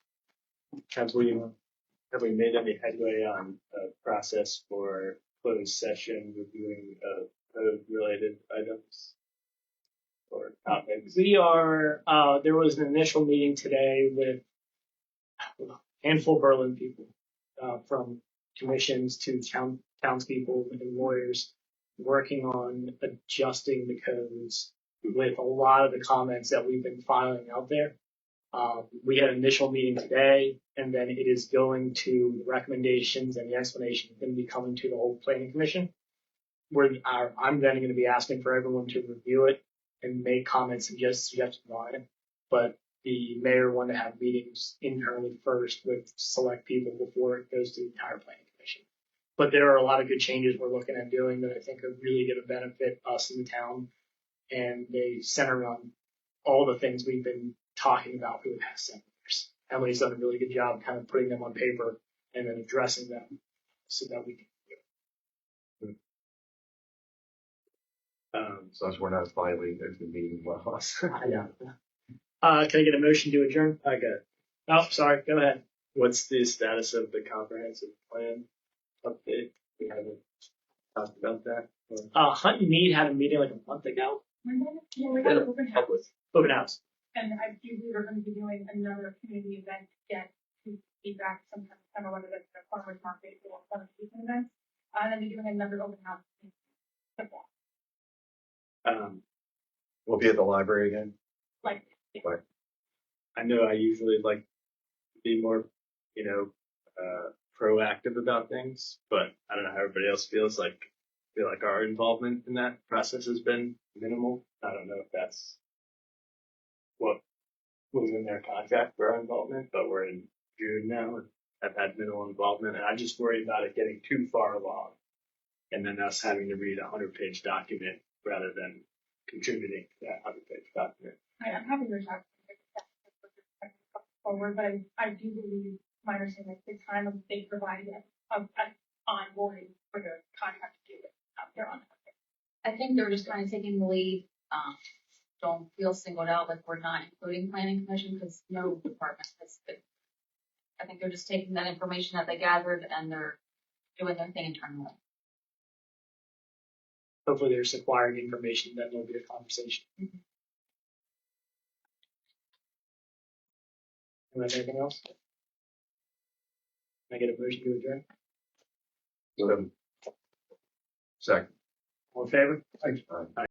Speaker 6: have we made any headway on a process for closed session reviewing code-related items or topics?
Speaker 1: We are, there was an initial meeting today with a handful of Berlin people, from commissions to townspeople and lawyers, working on adjusting the codes with a lot of the comments that we've been filing out there. We had an initial meeting today, and then it is going to recommendations, and the explanation is going to be coming to the whole planning commission. I'm then going to be asking for everyone to review it and make comments and just suggestions on it. But the mayor wanted to have meetings internally first with select people before it goes to the entire planning commission. But there are a lot of good changes we're looking at doing that I think are really going to benefit us in the town, and they center on all the things we've been talking about for the past 7 years. Emily's done a really good job kind of putting them on paper and then addressing them so that we can.
Speaker 2: So as we're not violating the meeting laws.
Speaker 1: Yeah. Can I get a motion to adjourn?
Speaker 6: I got it.
Speaker 1: Oh, sorry. Go ahead.
Speaker 6: What's the status of the comprehensive plan update? We haven't talked about that.
Speaker 1: Hunt and Mead had a meeting like a month ago.
Speaker 5: We had an open house,
Speaker 1: Open house.
Speaker 5: and I do believe we're going to be doing another community event to get feedback sometime in summer, whether that's a farmer's market or one of these events. And then we're doing another open house in football.
Speaker 2: We'll be at the library again.
Speaker 5: Like,
Speaker 6: I know I usually like to be more, proactive about things, but I don't know how everybody else feels. I feel like our involvement in that process has been minimal. I don't know if that's what was in their contract for our involvement, but we're in June now and I've had minimal involvement, and I just worry about it getting too far along and then us having to read a 100-page document rather than contributing to that 100-page document.
Speaker 5: I'm happy to talk forward, but I do believe my understanding at the time of they provided an onboarding for the contract to do it out there on.
Speaker 10: I think they're just kind of taking the lead. Don't feel singled out like we're not including planning commission because no department has been. I think they're just taking that information that they gathered and they're doing their thing internally.
Speaker 1: Hopefully there's acquiring information, then there'll be a conversation.
Speaker 10: Mm-hmm.
Speaker 1: Anything else? Can I get a motion to adjourn?
Speaker 2: Second.
Speaker 1: All in favor?
Speaker 2: Thanks.